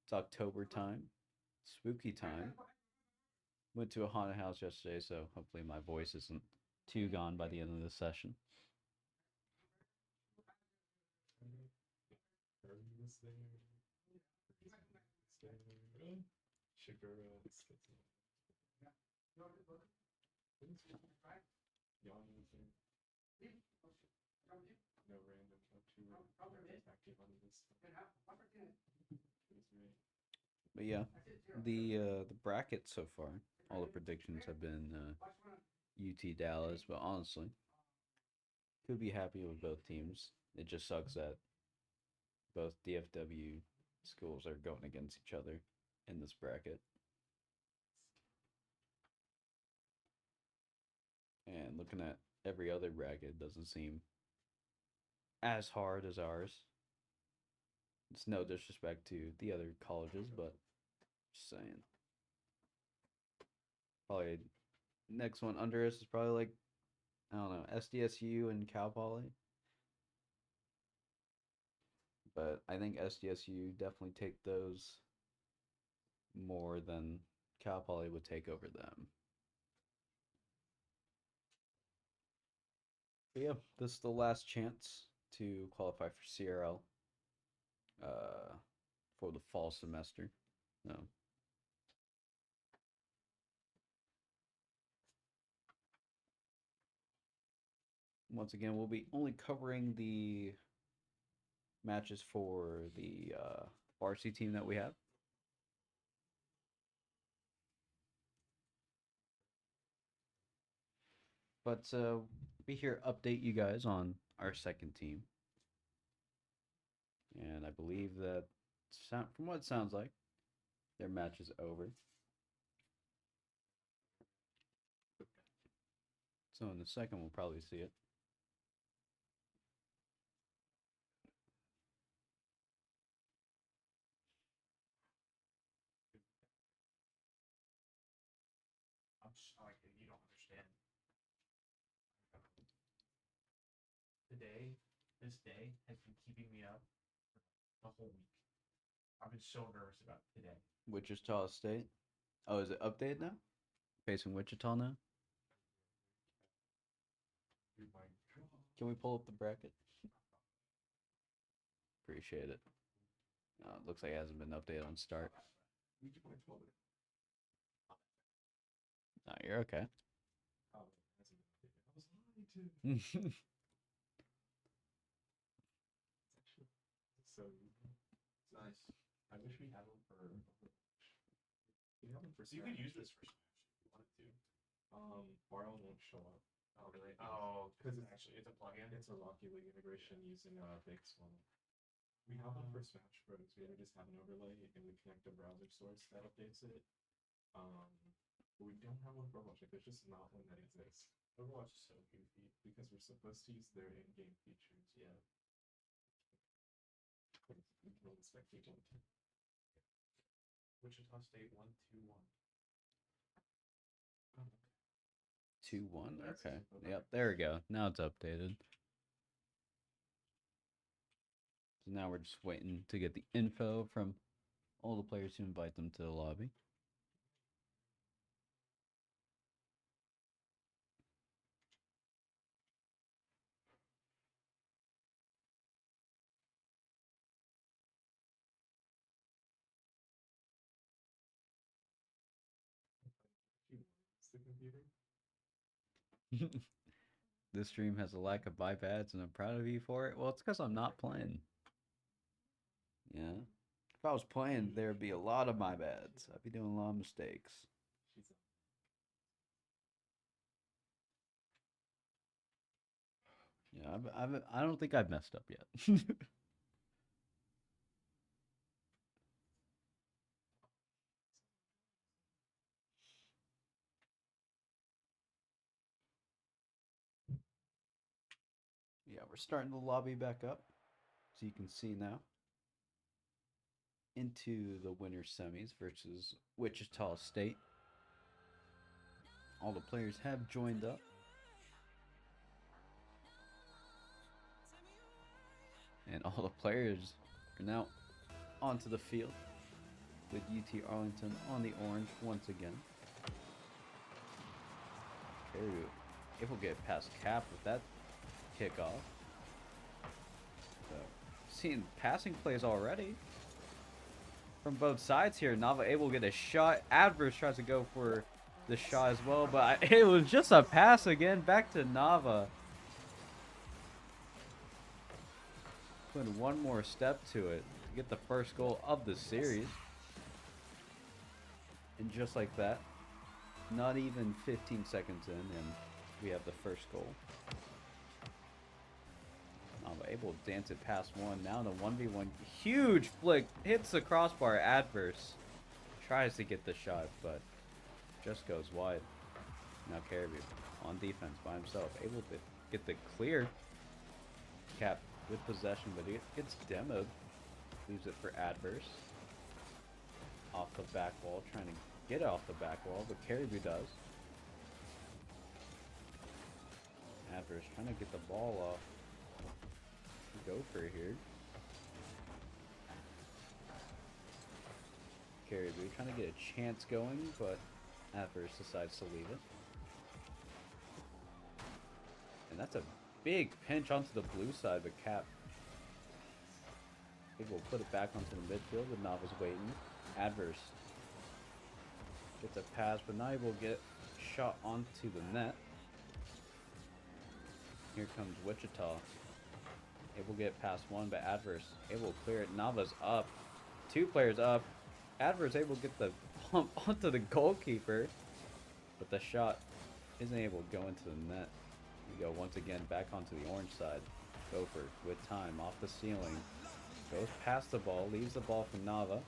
It's October time, spooky time. Went to a haunted house yesterday, so hopefully my voice isn't too gone by the end of the session. But yeah, the bracket so far, all the predictions have been UT Dallas, but honestly, could be happy with both teams. It just sucks that both DFW schools are going against each other in this bracket. And looking at every other bracket doesn't seem as hard as ours. It's no disrespect to the other colleges, but just saying. Probably next one under us is probably like, I don't know, SDSU and Cal Poly. But I think SDSU definitely take those more than Cal Poly would take over them. But yeah, this is the last chance to qualify for CRL for the fall semester. No. Once again, we'll be only covering the matches for the varsity team that we have. But be here update you guys on our second team. And I believe that, from what it sounds like, their match is over. So in a second, we'll probably see it. I'm sorry, you don't understand. Today, this day has been keeping me up the whole week. I've been so nervous about today. Wichita State. Oh, is it updated now? Facing Wichita now? Can we pull up the bracket? Appreciate it. It looks like it hasn't been updated on start. No, you're okay. So nice. I wish we had one for Overwatch. We have one for. You could use this for Smash if you wanted to. Barrel won't show up. Oh really? Oh, because it's a plugin. It's a Rocket League integration using Big Swell. We have one for Smash Bros. We just have an overlay and we connect a browser source that updates it. But we don't have one for Overwatch. Like, there's just not one that exists. Overwatch is so goofy because we're supposed to use their in-game features. Yeah. We can only spectate one team. Wichita State 1-2-1. 2-1. Okay. Yep. There we go. Now it's updated. So now we're just waiting to get the info from all the players to invite them to the lobby. The computer. This stream has a lack of bypads, and I'm proud of you for it. Well, it's because I'm not playing. Yeah. If I was playing, there'd be a lot of my bads. I'd be doing a lot of mistakes. Yeah, I don't think I've messed up yet. Yeah, we're starting the lobby back up. So you can see now. Into the winter semis versus Wichita State. All the players have joined up. And all the players are now onto the field with UT Arlington on the orange once again. If we'll get past cap with that kickoff. So seeing passing plays already from both sides here. Nava able to get a shot. Adverse tries to go for the shot as well, but it was just a pass again. Back to Nava. Putting one more step to it to get the first goal of the series. And just like that, not even 15 seconds in, and we have the first goal. Nava able to dance it past one. Now the 1v1. Huge flick. Hits the crossbar. Adverse tries to get the shot, but just goes wide. Now Caribou on defense by himself. Able to get the clear. Cap with possession, but it gets demoed. Leaves it for Adverse. Off the back wall. Trying to get it off the back wall, but Caribou does. Adverse trying to get the ball off. Go for it here. Caribou trying to get a chance going, but Adverse decides to leave it. And that's a big pinch onto the blue side, but Cap able to put it back onto the midfield, but Nava's waiting. Adverse gets a pass, but not able to get shot onto the net. Here comes Wichita. Able to get past one, but Adverse able to clear it. Nava's up. 2 players up. Adverse able to get the pump onto the goalkeeper, but the shot isn't able to go into the net. We go once again back onto the orange side. Gopher with time off the ceiling. Goes past the ball, leaves the ball for Nava.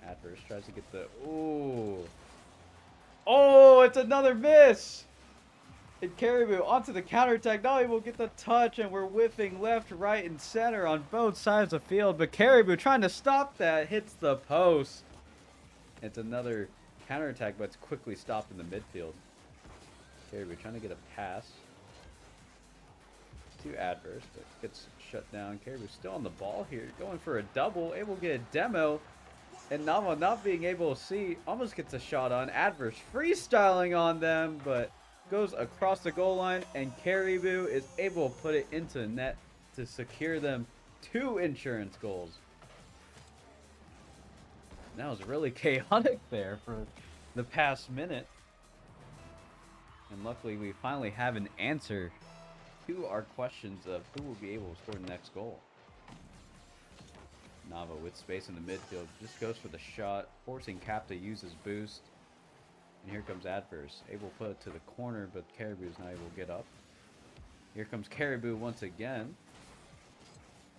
Adverse tries to get the... Ooh. Oh, it's another miss! And Caribou onto the counterattack, not able to get the touch, and we're whiffing left, right, and center on both sides of the field. But Caribou trying to stop that, hits the post. It's another counterattack, but it's quickly stopped in the midfield. Caribou trying to get a pass to Adverse, but gets shut down. Caribou still on the ball here, going for a double, able to get a demo. And Nava not being able to see, almost gets a shot on. Adverse freestyling on them, but goes across the goal line, and Caribou is able to put it into the net to secure them 2 insurance goals. That was really chaotic there for the past minute. And luckily we finally have an answer to our questions of who will be able to score the next goal. Nava with space in the midfield just goes for the shot, forcing Cap to use his boost. And here comes Adverse, able to put it to the corner, but Caribou is not able to get up. Here comes Caribou once again.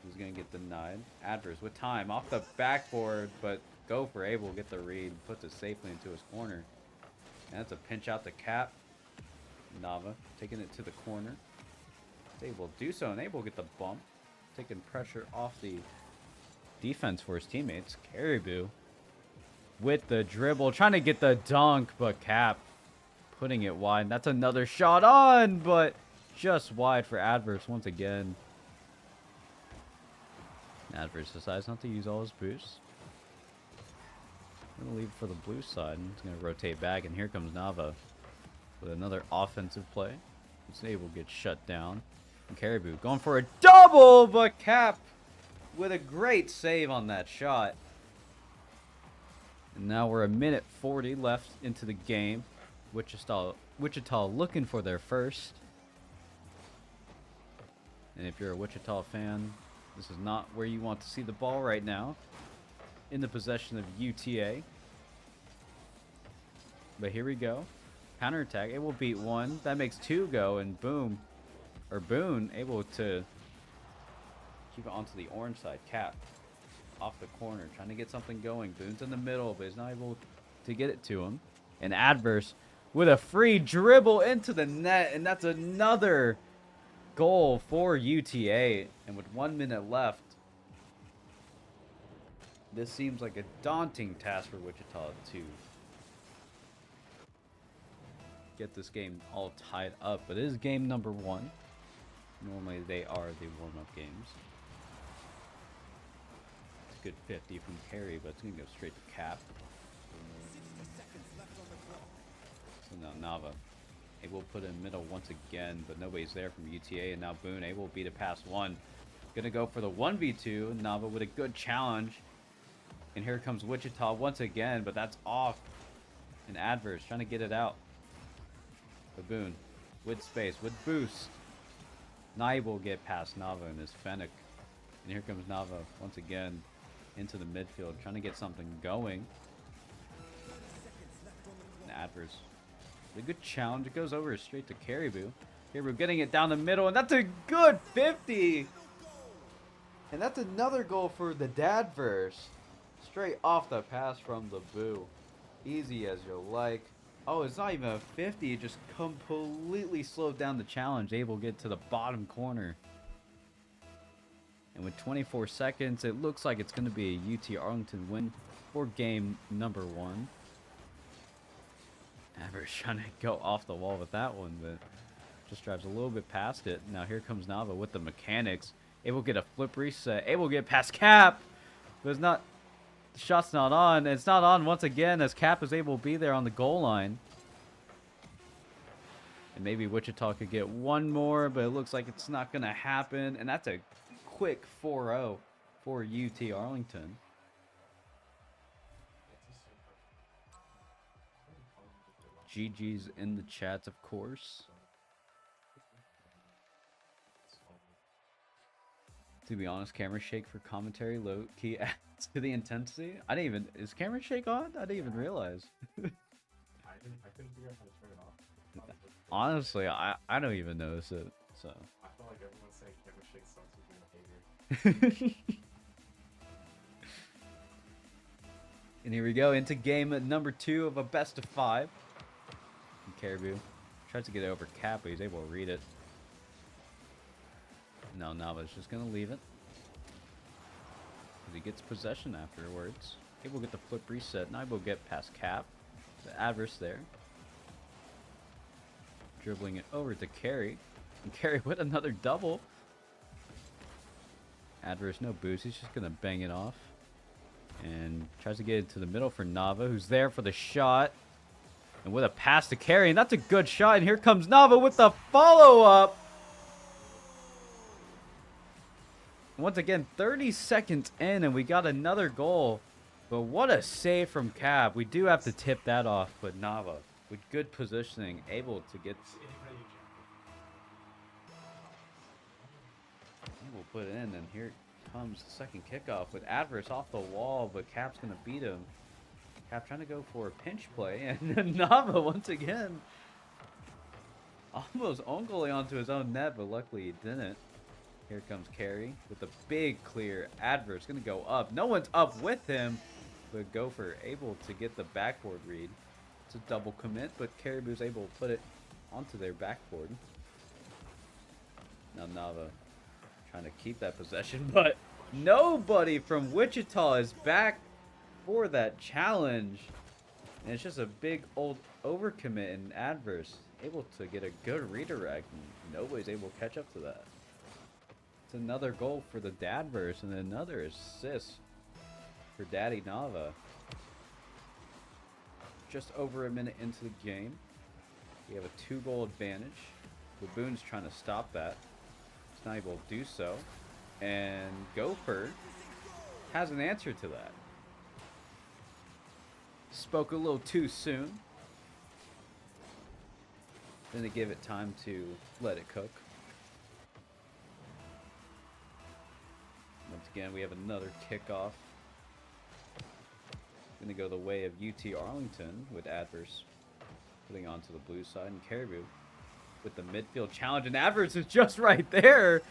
He's going to get denied. Adverse with time, off the backboard, but Gopher able to get the read, puts it safely into his corner. And that's a pinch out to Cap. Nava taking it to the corner. He's able to do so and able to get the bump, taking pressure off the defense for his teammates. Caribou with the dribble, trying to get the dunk, but Cap putting it wide. That's another shot on, but just wide for Adverse once again. Adverse decides not to use all his boosts. Going to leave it for the blue side, and he's going to rotate back, and here comes Nava with another offensive play. He's able to get shut down. And Caribou going for a double, but Cap with a great save on that shot. And now we're a minute 40 left into the game. Wichita looking for their first. And if you're a Wichita fan, this is not where you want to see the ball right now. In the possession of UTA. But here we go. Counterattack. It will beat 1. That makes 2 go, and boom. Or Boone able to keep it onto the orange side. Cap off the corner, trying to get something going. Boone's in the middle, but he's not able to get it to him. And Adverse with a free dribble into the net, and that's another goal for UTA. And with 1 minute left, this seems like a daunting task for Wichita to get this game all tied up. But it is game number 1. Normally they are the warm-up games. It's a good 50 from Carey, but it's going to go straight to Cap. So now Nava able to put in middle once again, but nobody's there from UTA. And now Boone able to beat it past 1. Gonna go for the 1v2. Nava with a good challenge. And here comes Wichita once again, but that's off. And Adverse trying to get it out. Baboon with space, with boost. Naib will get past Nava and his Fennec. And here comes Nava once again into the midfield, trying to get something going. And Adverse with a good challenge. It goes over straight to Caribou. Caribou getting it down the middle, and that's a good 50. And that's another goal for the Dadverse. Straight off the pass from the Boo. Easy as you like. Oh, it's not even a 50. It just completely slowed down the challenge. Able to get to the bottom corner. And with 24 seconds, it looks like it's going to be a UT Arlington win for game number 1. Adverse trying to go off the wall with that one, but just drives a little bit past it. Now here comes Nava with the mechanics. Able to get a flip reset. Able to get past Cap. But it's not... The shot's not on. It's not on once again as Cap is able to be there on the goal line. And maybe Wichita could get one more, but it looks like it's not going to happen. And that's a quick 4-0 for UT Arlington. GG's in the chat, of course. To be honest, camera shake for commentary low key adds to the intensity. I didn't even... Is camera shake on? I didn't even realize. I couldn't figure out how to turn it off. Honestly, I don't even notice it, so... I feel like everyone's saying camera shake sucks with being a hater. And here we go into game number 2 of a best of 5. And Caribou tries to get it over Cap, but he's able to read it. No, Nava's just going to leave it. Because he gets possession afterwards. Able to get the flip reset. Now will get past Cap. The Adverse there. Dribbling it over to Carey. And Carey with another double. Adverse, no boost. He's just going to bang it off. And tries to get it to the middle for Nava, who's there for the shot. And with a pass to Carey. And that's a good shot. And here comes Nava with the follow-up. Once again, 30 seconds in, and we got another goal. But what a save from Cap. We do have to tip that off, but Nava, with good positioning, able to get... We'll put it in, and here comes the second kickoff with Adverse off the wall, but Cap's going to beat him. Cap trying to go for a pinch play, and Nava, once again, almost own goalie onto his own net, but luckily he didn't. Here comes Carey with a big clear. Adverse going to go up. No one's up with him, but Gopher able to get the backboard read. It's a double commit, but Caribou's able to put it onto their backboard. Now Nava trying to keep that possession, but nobody from Wichita is back for that challenge. And it's just a big old overcommit and Adverse able to get a good redirect, and nobody's able to catch up to that. It's another goal for the Dadverse and another assist for Daddy Nava. Just over a minute into the game. We have a 2-goal advantage. Baboon's trying to stop that. He's not able to do so. And Gopher has an answer to that. Spoke a little too soon. Didn't give it time to let it cook. Once again, we have another kickoff. Going to go the way of UT Arlington with Adverse putting onto the blue side, and Caribou with the midfield challenge, and Adverse is just right there.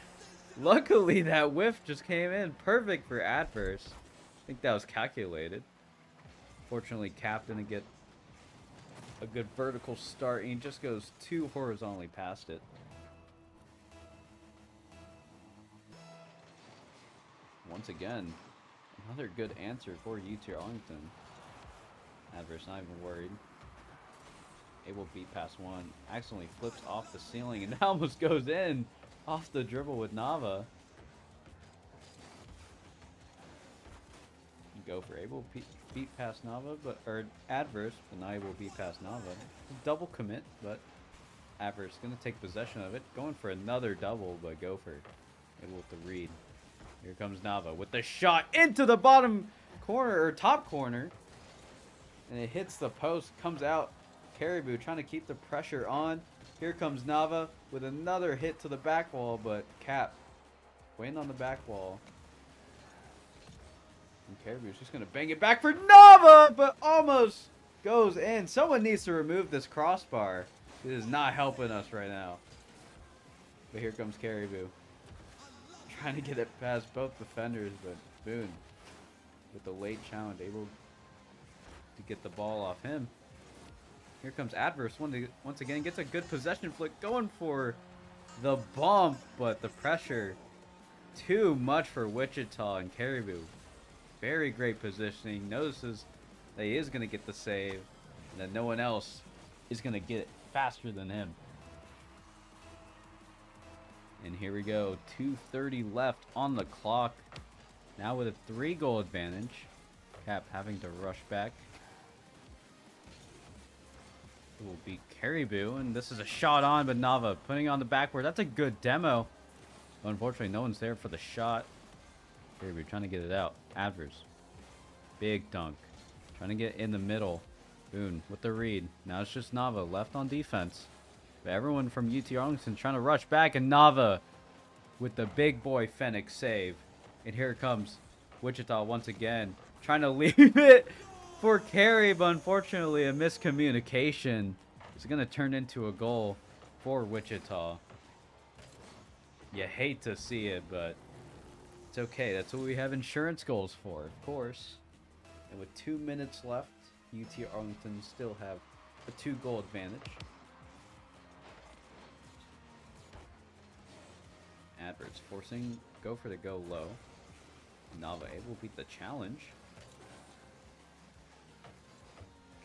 Luckily, that whiff just came in perfect for Adverse. I think that was calculated. Fortunately, Cap didn't get a good vertical start, and he just goes too horizontally past it. Once again, another good answer for UT Arlington. Adverse not even worried. Able to beat past one. Accidentally flips off the ceiling and almost goes in off the dribble with Nava. Gopher able to beat past Nava, or Adverse, but not able to beat past Nava. Double commit, but Adverse going to take possession of it. Going for another double, but Gopher able to read. Here comes Nava with the shot into the bottom corner, or top corner. And it hits the post, comes out. Caribou trying to keep the pressure on. Here comes Nava with another hit to the back wall, but Cap waiting on the back wall. And Caribou's just going to bang it back for Nava, but almost goes in. Someone needs to remove this crossbar. It is not helping us right now. But here comes Caribou. Trying to get it past both defenders, but Boone with the late challenge able to get the ball off him. Here comes Adverse once again, gets a good possession flick, going for the bump, but the pressure too much for Wichita, and Caribou. Very great positioning, notices that he is going to get the save, and that no one else is going to get it faster than him. And here we go, 2:30 left on the clock. Now with a 3-goal advantage. Cap having to rush back. It will be Caribou, and this is a shot on, but Nava putting on the backboard. That's a good demo. But unfortunately, no one's there for the shot. Caribou trying to get it out. Adverse. Big dunk. Trying to get in the middle. Boone with the read. Now it's just Nava left on defense. But everyone from UT Arlington trying to rush back, and Nava with the big boy Fennec save. And here comes Wichita once again, trying to leave it for Carey, but unfortunately a miscommunication is going to turn into a goal for Wichita. You hate to see it, but it's okay. That's what we have insurance goals for, of course. And with 2 minutes left, UT Arlington still have a 2-goal advantage. Adverts forcing Gopher to go low. Nava able to beat the challenge.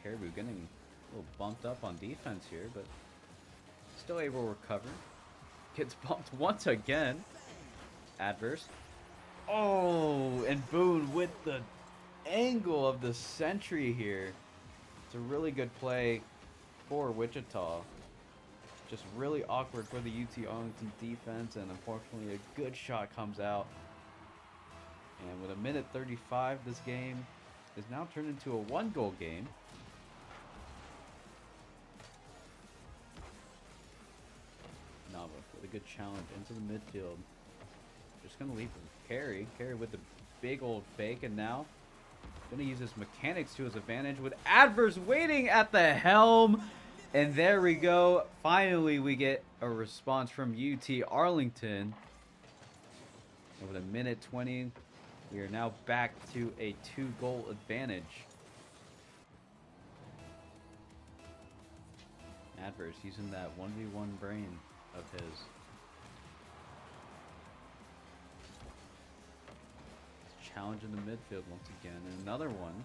Caribou getting a little bumped up on defense here, but still able to recover. Gets bumped once again. Adverse. Oh, and Boone with the angle of the century here. It's a really good play for Wichita. Just really awkward for the UT Arlington defense, and unfortunately a good shot comes out. And with 1:35, this game is now turned into a 1-goal game. Nava with a good challenge into the midfield. Just going to leave Carey. Carey with the big old fake, and now going to use his mechanics to his advantage with Adverse waiting at the helm. And there we go. Finally, we get a response from UT Arlington. And with 1:20, we are now back to a 2-goal advantage. Adverse using that 1v1 brain of his. Challenge in the midfield once again. And another one.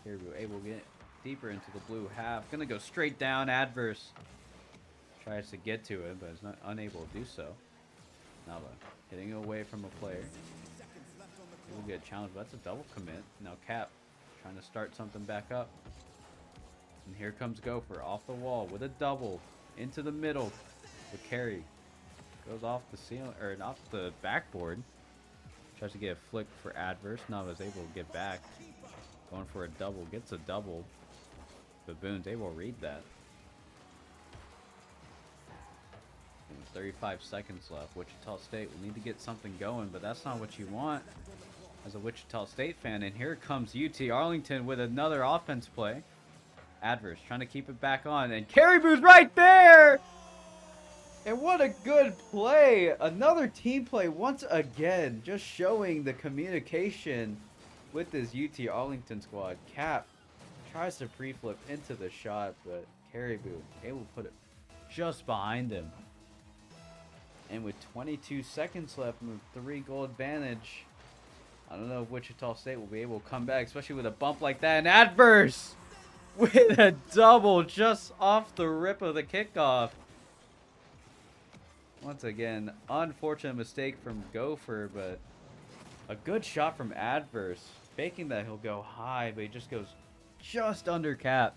Here we're able to get deeper into the blue half. Gonna go straight down. Adverse tries to get to it, but is not unable to do so. Nava hitting away from a player. We'll get a challenge, but that's a double commit. Now Cap trying to start something back up. And here comes Gopher off the wall with a double into the middle. With Carey goes off the ceiling, or off the backboard. Tries to get a flick for Adverse. Nava's able to get back. Going for a double. Gets a double. But Boone's able to read that. And 35 seconds left. Wichita State will need to get something going, but that's not what you want as a Wichita State fan. And here comes UT Arlington with another offense play. Adverse trying to keep it back on, and Caribou's right there! And what a good play! Another team play once again, just showing the communication with this UT Arlington squad. Cap tries to pre-flip into the shot, but Caribou able to put it just behind him. And with 22 seconds left and a 3-goal advantage, I don't know if Wichita State will be able to come back, especially with a bump like that. And Adverse with a double just off the rip of the kickoff. Once again, unfortunate mistake from Gopher, but a good shot from Adverse. Faking that he'll go high, but he just goes just under Cap.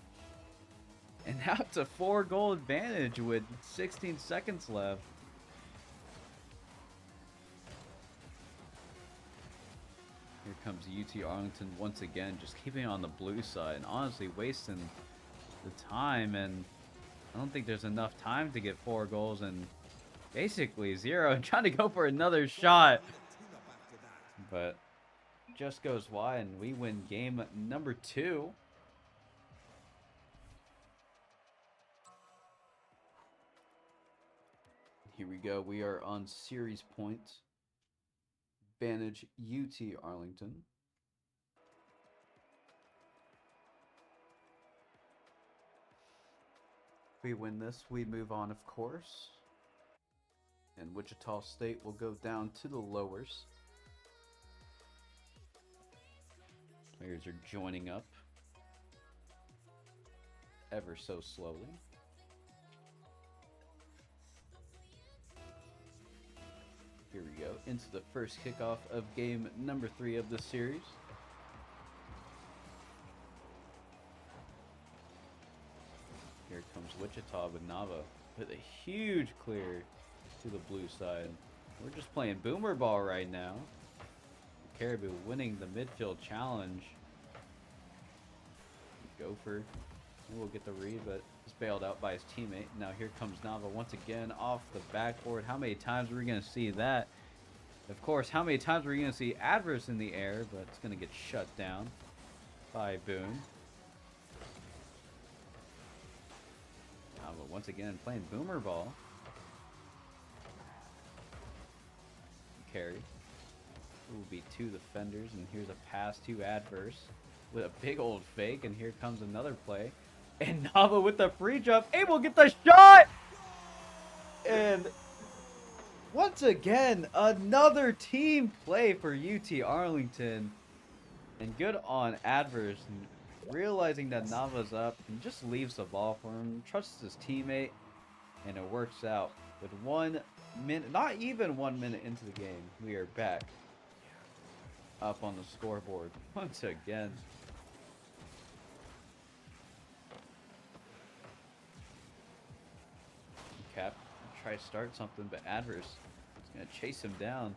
And now it's a 4-goal advantage with 16 seconds left. comes UT Arlington once again, just keeping it on the blue side and honestly wasting the time. And I don't think there's enough time to get 4 goals and basically 0 and trying to go for another shot. But just goes wide and we win game number 2. Here we go. We are on series points. Advantage UT Arlington. If we win this, we move on, of course. And Wichita State will go down to the lowers. Players are joining up ever so slowly. Here we go, into the first kickoff of game number 3 of the series. Here comes Wichita with Nava with a huge clear to the blue side. We're just playing boomer ball right now. Caribou winning the midfield challenge. Gopher, and we'll get the read, but he's bailed out by his teammate. Now here comes Nava once again off the backboard. How many times are we going to see that? Of course, how many times are we going to see Adverse in the air, but it's going to get shut down by Boone. Nava once again playing boomer ball. Carry. It will be 2 defenders, and here's a pass to Adverse with a big old fake, and here comes another play. And Nava with the free jump, able to get the shot! And once again, another team play for UT Arlington. And good on Adverse, realizing that Nava's up, and just leaves the ball for him, trusts his teammate, and it works out. With 1 minute, not even 1 minute into the game, we are back up on the scoreboard once again. Cap try to start something, but Adverse is going to chase him down.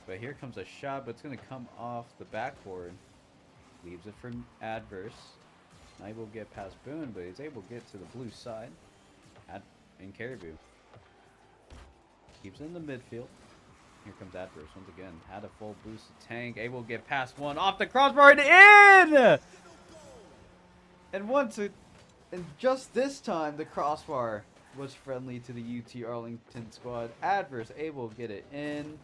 But here comes a shot, but it's going to come off the backboard. Leaves it for Adverse. Not able to get past Boone, but he's able to get to the blue side. And Caribou keeps it in the midfield. Here comes Adverse once again. Had a full boost of tank. Able to get past one off the crossbar and in! And just this time, the crossbar was friendly to the UT Arlington squad. Adverse able to get it in.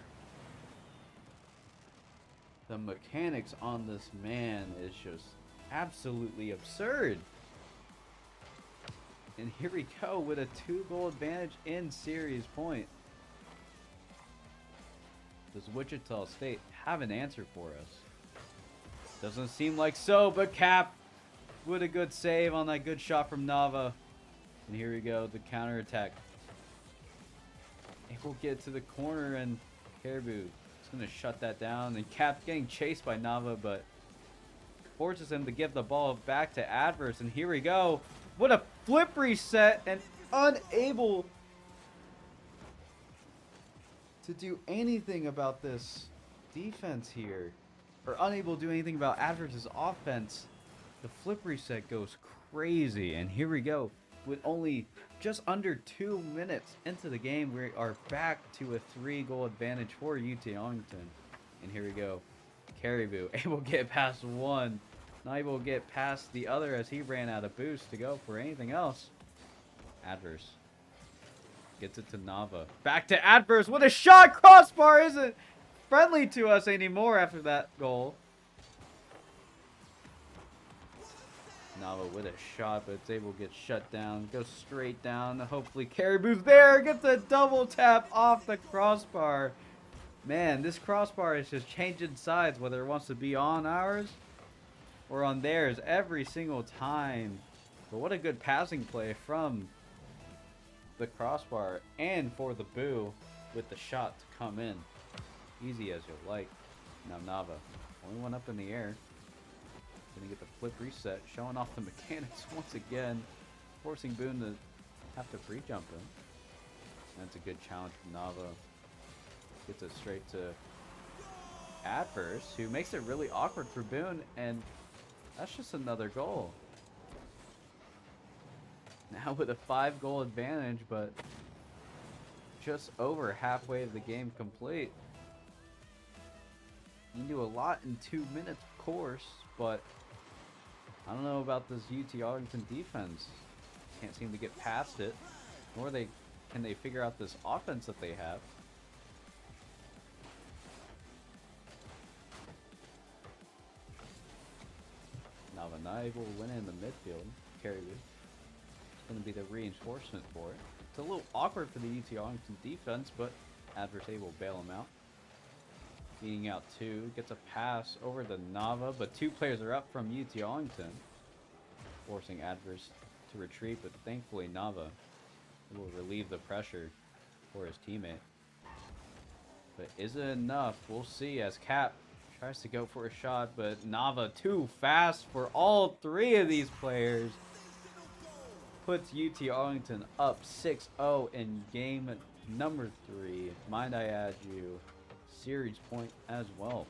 The mechanics on this man is just absolutely absurd. And here we go with a 2-goal advantage in series point. Does Wichita State have an answer for us? Doesn't seem like so, but Cap with a good save on that good shot from Nava. And here we go, the counterattack. Able to get to the corner, and Caribou is going to shut that down. And Cap getting chased by Nava, but forces him to give the ball back to Adverse. And here we go. What a flip reset, and unable to do anything about this defense here. Or unable to do anything about Adverse's offense. The flip reset goes crazy. And here we go. With only just under 2 minutes into the game, we are back to a 3-goal advantage for UT Arlington. And here we go. Caribou able to get past one. Not able to get past the other as he ran out of boost to go for anything else. Adverse gets it to Nava. Back to Adverse with a shot. Crossbar isn't friendly to us anymore after that goal. Nava with a shot, but it's able to get shut down. Goes straight down. Hopefully Caribou's there. Gets a double tap off the crossbar. Man, this crossbar is just changing sides, whether it wants to be on ours or on theirs every single time. But what a good passing play from the crossbar and for the Boo with the shot to come in. Easy as you like. Now Nava, only one up in the air. Gonna get the flip reset, showing off the mechanics once again, forcing Boone to have to free jump him. That's a good challenge from Nava. Gets it straight to Adverse, who makes it really awkward for Boone, and that's just another goal. Now with a 5-goal advantage, but just over halfway of the game complete. You can do a lot in 2 minutes, of course, but I don't know about this UT Arlington defense. Can't seem to get past it, nor can they figure out this offense that they have. Navanai will win in the midfield. Carry it. It's going to be the reinforcement for it. It's a little awkward for the UT Arlington defense, but Adverse will bail him out. Being out 2, gets a pass over to Nava, but 2 players are up from UT Arlington, forcing Adverse to retreat, but thankfully Nava will relieve the pressure for his teammate. But is it enough? We'll see as Cap tries to go for a shot, but Nava too fast for all 3 of these players. Puts UT Arlington up 6-0 in game number 3. Mind I add you, series point as well.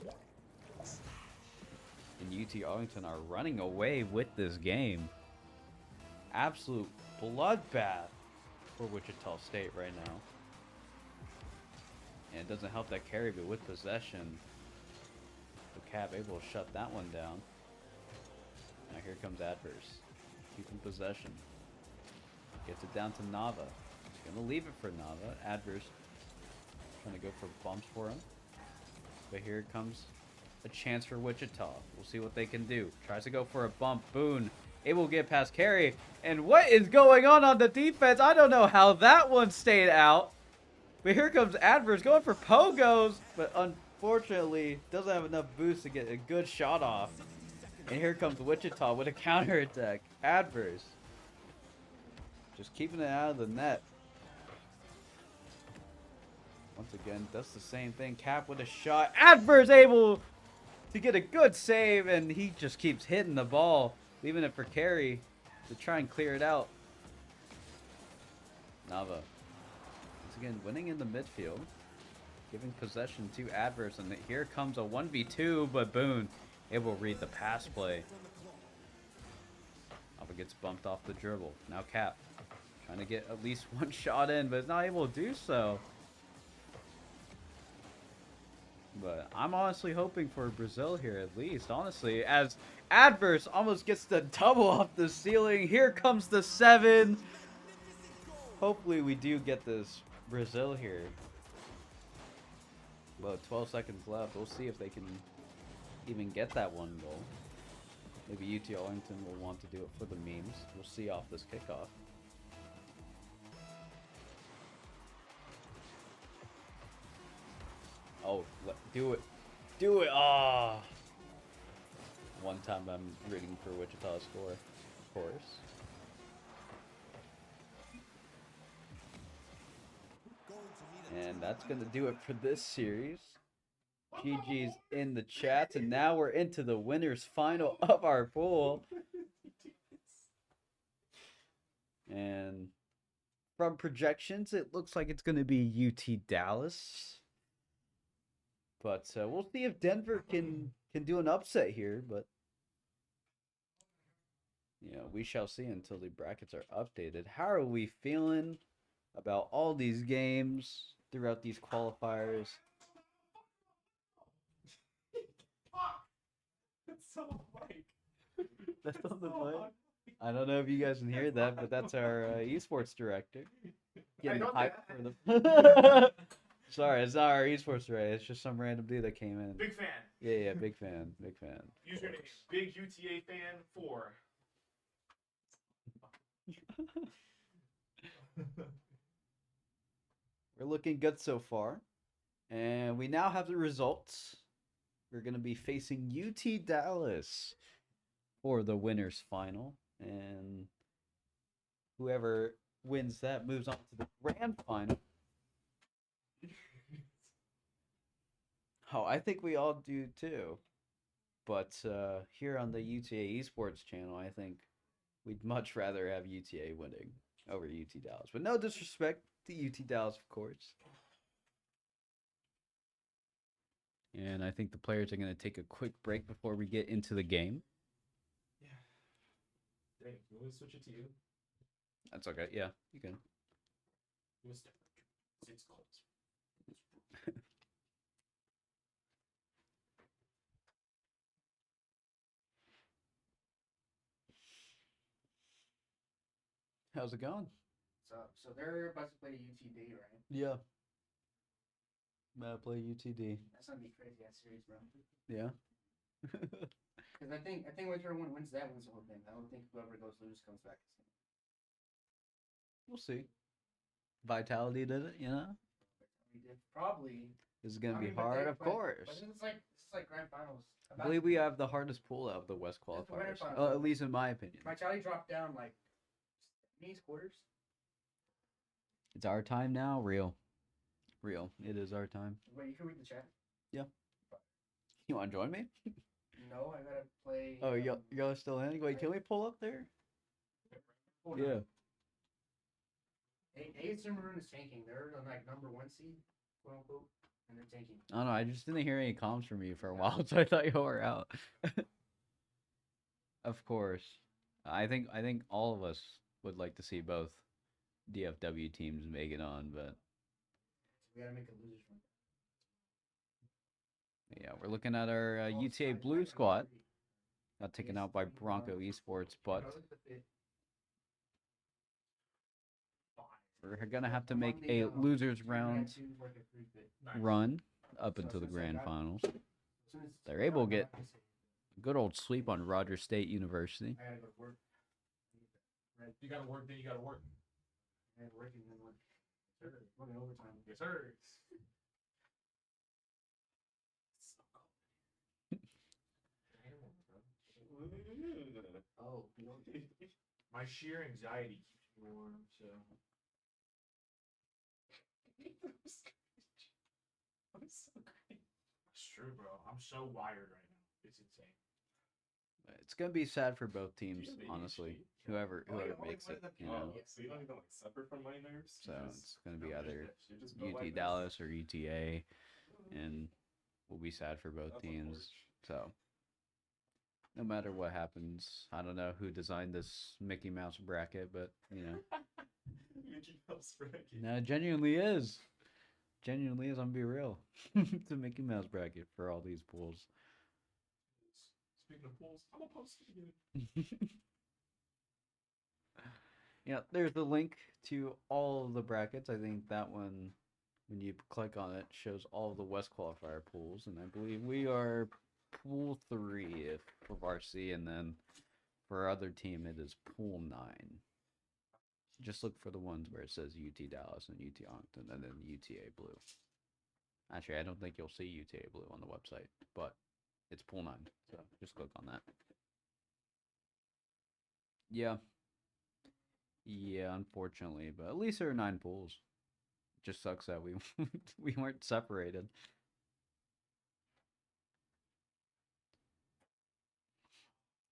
And UT Arlington are running away with this game. Absolute bloodbath for Wichita State right now. And it doesn't help that Caribou with possession. The Cap able to shut that one down. Now here comes Adverse. Keeping possession. Gets it down to Nava. Gonna leave it for Nava. Adverse trying to go for bumps for him. But here comes a chance for Wichita. We'll see what they can do. Tries to go for a bump. Boone able to get past Carey. And what is going on the defense? I don't know how that one stayed out. But here comes Adverse going for pogos. But unfortunately doesn't have enough boost to get a good shot off. And here comes Wichita with a counterattack. Adverse just keeping it out of the net. Once again, does the same thing. Cap with a shot. Adverse able to get a good save, and he just keeps hitting the ball, leaving it for Carey to try and clear it out. Nava, once again, winning in the midfield, giving possession to Adverse, and here comes a 1v2, but Boone able to read the pass play. Nava gets bumped off the dribble. Now Cap trying to get at least one shot in, but is not able to do so. But I'm honestly hoping for Brazil here at least, honestly, as Adverse almost gets the double off the ceiling. Here comes the 7. Hopefully we do get this Brazil here. Well, 12 seconds left. We'll see if they can even get that 1 goal. Maybe UT Arlington will want to do it for the memes. We'll see off this kickoff. Oh, do it. Do it. Ah. Oh. One time I'm rooting for Wichita score, of course. And that's going to do it for this series. GG's in the chat, and now we're into the winners final of our pool. And from projections, it looks like it's going to be UT Dallas. But we'll see if Denver can do an upset here. But, you know, we shall see until the brackets are updated. How are we feeling about all these games throughout these qualifiers? That's so Mike. That's on the mic. I don't know if you guys can hear that, but that's our esports director getting hyped for the. Sorry, it's not our esports director. It's just some random dude that came in. Big fan. Yeah, big fan, big fan. Username: Big UTA fan 4. We're looking good so far, and we now have the results. We're going to be facing UT Dallas for the winners final, and whoever wins that moves on to the grand final. Oh, I think we all do too. But here on the UTA Esports channel, I think we'd much rather have UTA winning over UT Dallas. But no disrespect to UT Dallas, of course. And I think the players are going to take a quick break before we get into the game. Yeah. Dang, you want me to switch it to you? That's okay. Yeah, you can. You want to step up. It's cold. How's it going? So they're about to play UTD, right? Yeah. Play UTD. That's gonna be crazy ass series, bro. Yeah. Because I think whichever one wins that wins the whole thing. I don't think whoever goes lose comes back. We'll see. Vitality did it, you know? We did probably. This is going to be but hard, of course. But this is like grand finals. I believe we have the hardest pool out of the West It's the winter qualifiers. finals. At least in my opinion. Vitality dropped down like these quarters. It's our time now. Real. It is our time. Wait, you can read the chat. Yeah. You want to join me? No, I gotta play. Oh, y'all still in? Wait, can we pull up there? Yeah. Itsnk is tanking. They're the like #1 seed, quote unquote, and they're tanking. I don't know. I just didn't hear any comms from you for a while, so I thought you were out. Of course. I think all of us would like to see both DFW teams make it on, but So we gotta make a losers run. yeah, we're looking at our UTA Blue squad. Got taken out by Bronco Esports, but we're gonna have to make a losers round run up into the grand finals. They're able to get a good old sweep on Rogers State University. I gotta go to work. You gotta work, then you gotta work. I gotta work and then work. Working overtime. Yes, sir. Oh, My sheer anxiety keeps me warm, so. I'm so great. It's true, bro. I'm so wired right now. It's insane. It's gonna be sad for both teams, have honestly. ADHD? Whoever makes it, you know. So you don't even like suffer from my nerves. So it's gonna be No, either you just go UT like this. Dallas or UTA, and we'll be sad for both That's teams. unfortunate. So no matter what happens, I don't know who designed this Mickey Mouse bracket, but you know, Mickey Mouse bracket. no, it genuinely is. Genuinely is. I'm gonna be real. It's a Mickey Mouse bracket for all these pools. Speaking of pools, I'm gonna post it again. Yeah, there's the link to all of the brackets. I think that one, when you click on it, shows all of the West qualifier pools, and I believe we are pool 3 if for varsity, and then for our other team it is pool 9. Just look for the ones where it says UT Dallas and UT Arlington, and then UTA Blue. Actually, I don't think you'll see UTA Blue on the website, but it's pool 9, so just click on that. Yeah. Yeah, unfortunately, but at least there are 9 pools. It just sucks that we we weren't separated.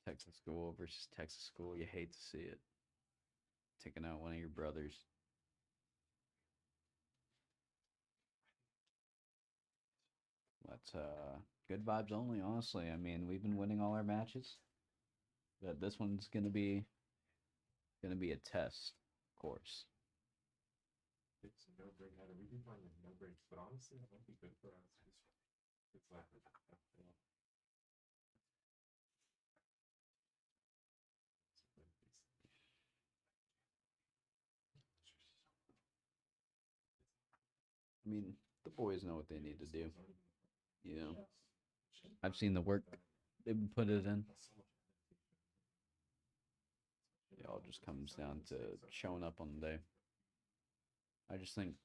Texas school versus Texas school, you hate to see it. Taking out one of your brothers. That's good vibes only, honestly. I mean, we've been winning all our matches, but this one's gonna be a test, of course. It's a no-break header. We do find like no breaks, but honestly, that might be good for us. It's like I mean, the boys know what they need to do. You know, I've seen the work they've been put it in. It all just comes down to showing up on the day. I just think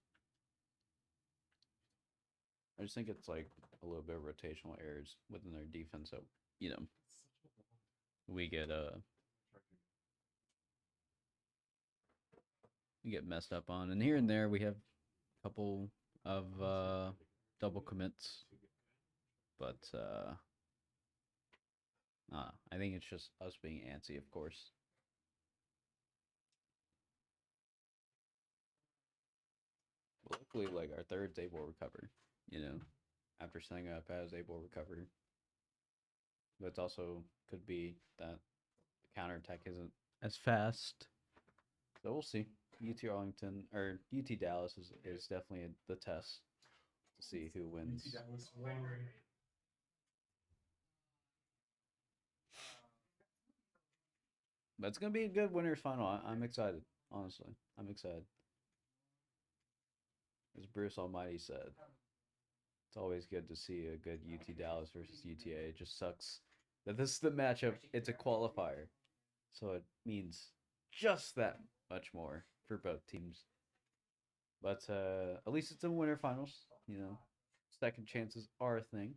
it's like a little bit of rotational errors within their defense that, you know, we get messed up on. And here and there we have a couple of double commits. But I think it's just us being antsy, of course. But luckily, like, our third's able to recover, you know. after setting up as able recovery. But it's also could be that the counterattack isn't as fast. So we'll see. UT Arlington or UT Dallas is definitely the test to see who wins. UT Dallas winner. But it's gonna be a good winners final. I'm excited. Honestly, I'm excited. As Bruce Almighty said, it's always good to see a good UT Dallas versus UTA. It just sucks that this is the matchup. It's a qualifier, so it means just that much more for both teams. But at least it's a winter finals. You know, second chances are a thing.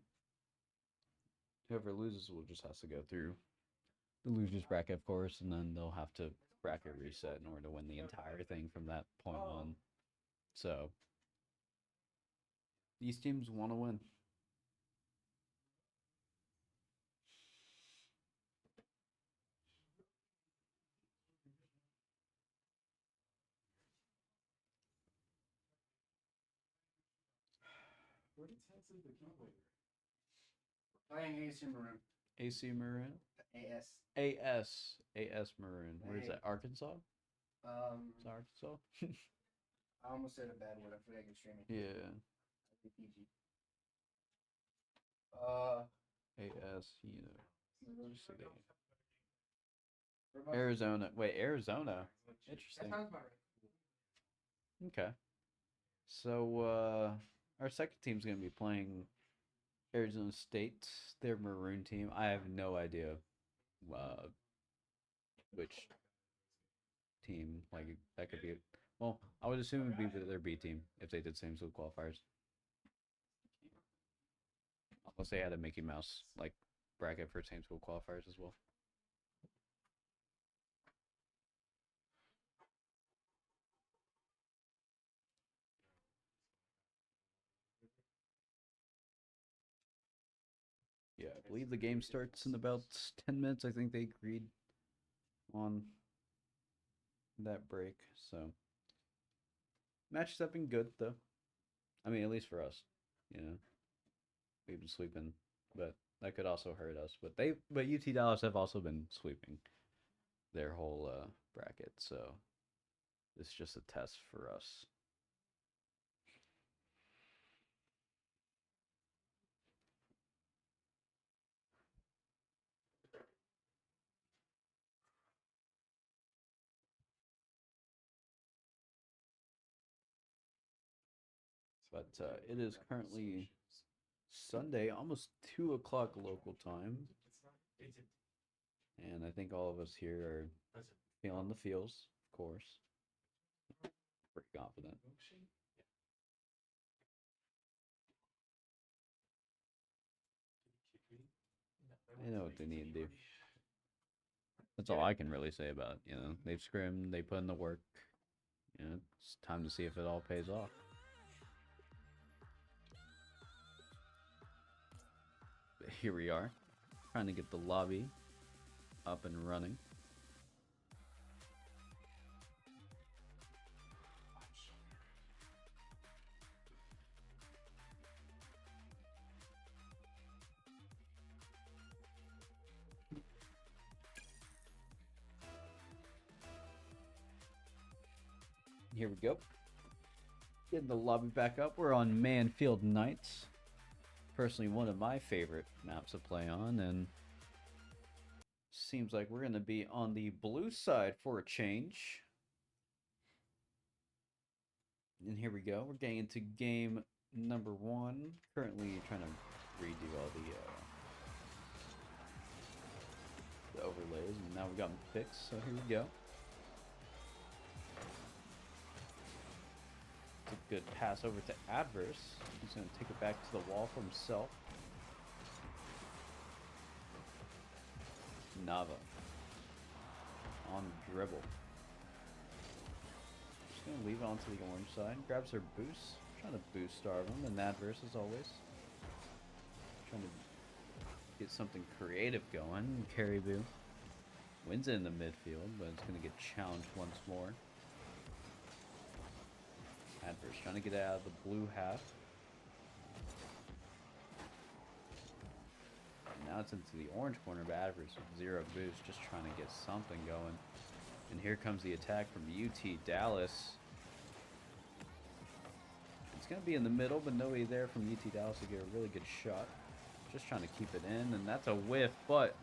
Whoever loses will just has to go through the losers bracket, of course, and then they'll have to bracket reset in order to win the entire thing from that point on. So these teams want to win. Where did Texas the keyboard? Playing AC Maroon. AC Maroon? AS. AS Maroon. Where is that? Arkansas? Is that Arkansas? I almost said a bad word. I forgot you're streaming. Yeah. PG. AS, you know. Let me see that. Arizona. Wait, Arizona. Interesting. That sounds about right. Okay. So our second team's gonna be playing Arizona State, their maroon team. I have no idea which team. Like that could be. Well, I would assume it'd be their B team if they did same with qualifiers. Unless they had a Mickey Mouse like bracket for same school qualifiers as well. Yeah, I believe the game starts in about 10 minutes. I think they agreed on that break. So, matches have been good, though. I mean, at least for us. You know, we've been sweeping, but that could also hurt us. But UT Dallas have also been sweeping their whole bracket. So, it's just a test for us. But it is currently Sunday, almost 2 o'clock local time. And I think all of us here are feeling the feels, of course. Pretty confident. They know what they need to do. That's all I can really say about it. You know, they've scrimmed, they put in the work. You know, it's time to see if it all pays off. But here we are, trying to get the lobby up and running. Here we go. Getting the lobby back up. We're on Manfield Nights. Personally, one of my favorite maps to play on, and seems like we're going to be on the blue side for a change. And here we go. We're getting into game number 1. Currently trying to redo all the overlays, and now we've got them fixed. So here we go. It's a good pass over to Adverse. He's going to take it back to the wall for himself. Nava on dribble. Just going to leave it onto the orange side. Grabs her boost. Trying to boost starve him. And Adverse as always. Trying to get something creative going. Caribou wins it in the midfield, but it's going to get challenged once more. Adverse trying to get out of the blue half. Now it's into the orange corner of Adverse with 0 boost, just trying to get something going. And here comes the attack from UT Dallas. It's going to be in the middle, but nobody there from UT Dallas to get a really good shot. Just trying to keep it in, and that's a whiff, but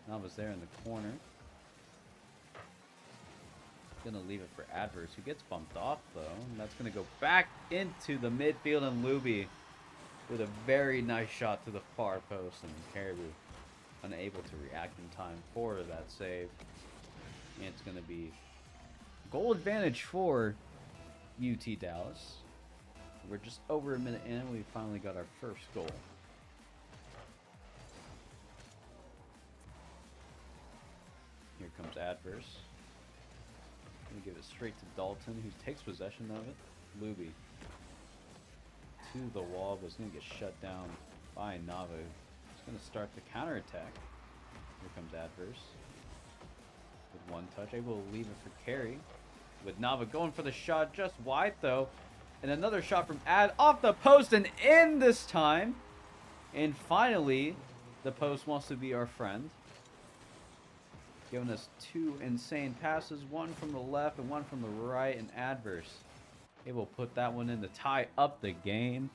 Nava's there in the corner. Gonna leave it for Adverse, who gets bumped off though. And that's gonna go back into the midfield, and Luby with a very nice shot to the far post, and Caribou unable to react in time for that save. And it's gonna be goal advantage for UT Dallas. We're just over a minute in, we finally got our first goal. Here comes Adverse. Gonna give it straight to Dalton, who takes possession of it. Luby to the wall, but it's gonna get shut down by Nava. It's gonna start the counterattack. Here comes Adverse with one touch, able to leave it for Carey. With Nava going for the shot just wide though, and another shot from Ad off the post and in this time. And finally, the post wants to be our friend, giving us 2 insane passes, one from the left and one from the right, and Adverse able to put that one in to tie up the game.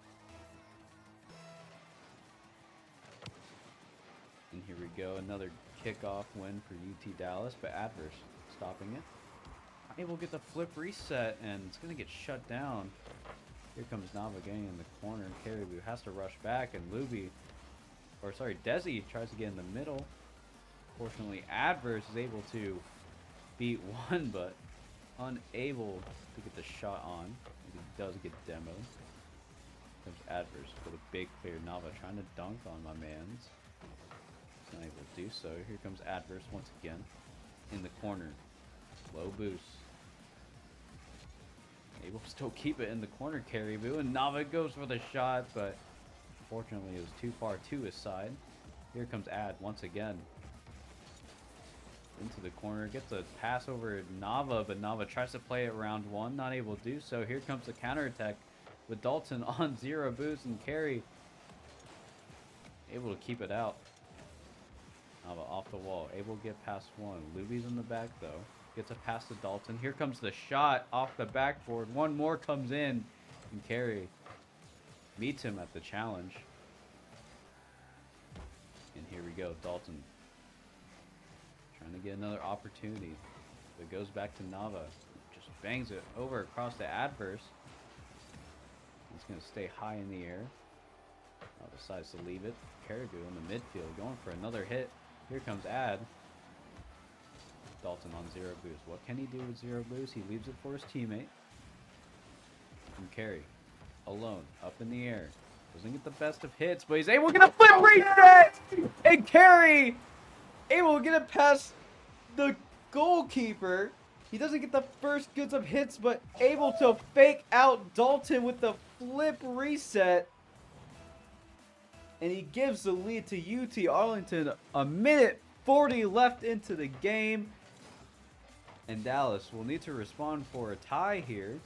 And here we go, another kickoff win for UT Dallas, but Adverse stopping it. Able to get the flip reset, and it's going to get shut down. Here comes Nava getting in the corner, and Caribou has to rush back, and Desi tries to get in the middle. Fortunately, Adverse is able to beat one, but unable to get the shot on. He does get demoed. Comes Adverse with a big clear. Nava trying to dunk on my man's. He's not able to do so. Here comes Adverse once again in the corner. Low boost. Able to still keep it in the corner, Caribou, and Nava goes for the shot, but unfortunately it was too far to his side. Here comes Ad once again. Into the corner, gets a pass over Nava, but Nava tries to play it round one, not able to do so. Here comes the counterattack with Dalton on 0 boost, and Carey able to keep it out. Nava off the wall, able to get past one. Luby's in the back though, gets a pass to Dalton. Here comes the shot off the backboard. One more comes in, and Carey meets him at the challenge. And here we go, Dalton trying to get another opportunity. It goes back to Nava. Just bangs it over across the Adverse. He's going to stay high in the air. Nava decides to leave it. Caribou in the midfield going for another hit. Here comes Ad. Dalton on 0 boost. What can he do with 0 boost? He leaves it for his teammate. And Carey alone up in the air. Doesn't get the best of hits, but he's able to get a flip reset! And Carey able to get it past the goalkeeper. He doesn't get the first goods of hits, but able to fake out Dalton with the flip reset. And he gives the lead to UT Arlington. A minute 40 left into the game. And Dallas will need to respond for a tie here.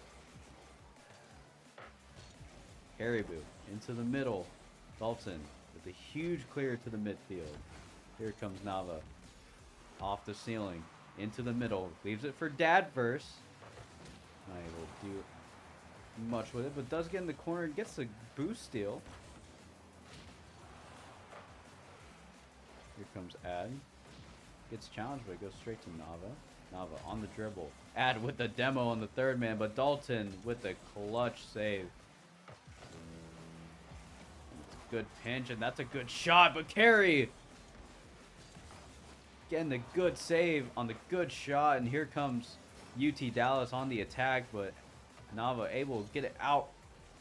Caribou into the middle. Dalton with a huge clear to the midfield. Here comes Nava. Off the ceiling. Into the middle. Leaves it for Dadverse. Not able to do much with it, but does get in the corner. Gets the boost steal. Here comes Ad. Gets challenged, but it goes straight to Nava. Nava on the dribble. Ad with the demo on the third man, but Dalton with the clutch save. It's a good pinch, and that's a good shot, but Carey getting the good save on the good shot, and here comes UT Dallas on the attack, but Nava able to get it out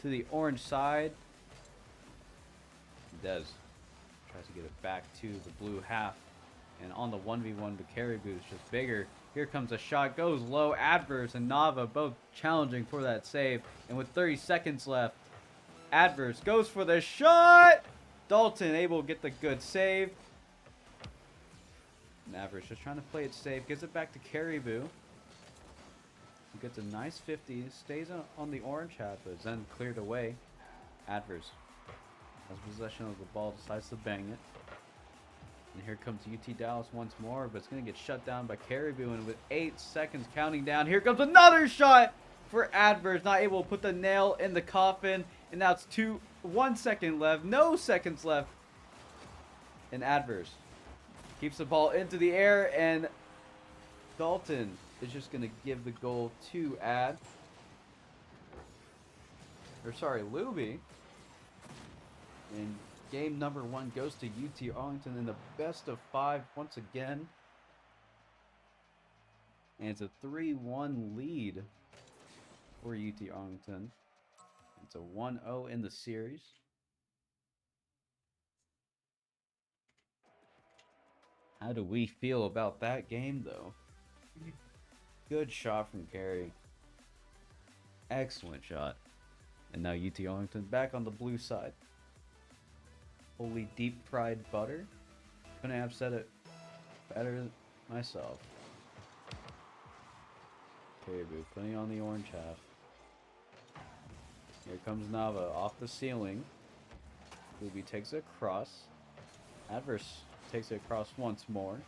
to the orange side. He does. Tries to get it back to the blue half, and on the 1v1, the Caribou is just bigger. Here comes a shot, goes low. Adverse and Nava both challenging for that save, and with 30 seconds left, Adverse goes for the shot. Dalton able to get the good save. And Adverse just trying to play it safe, gives it back to Caribou, who gets a nice 50, stays on the orange half, but is then cleared away. Adverse has possession of the ball, decides to bang it. And here comes UT Dallas once more, but it's going to get shut down by Caribou. And with 8 seconds counting down, here comes another shot for Adverse. Not able to put the nail in the coffin. And now it's 1 second left. No seconds left. And Adverse keeps the ball into the air. And Dalton is just going to give the goal to Luby. And game number 1 goes to UT Arlington in the best of 5 once again. And it's a 3-1 lead for UT Arlington. It's a 1-0 in the series. How do we feel about that game, though? Good shot from Carey. Excellent shot. And now UT Arlington back on the blue side. Holy deep fried butter. Couldn't have said it better myself. Caribou putting on the orange half. Here comes Nava off the ceiling. Luby takes it across. Adverse takes it across once more.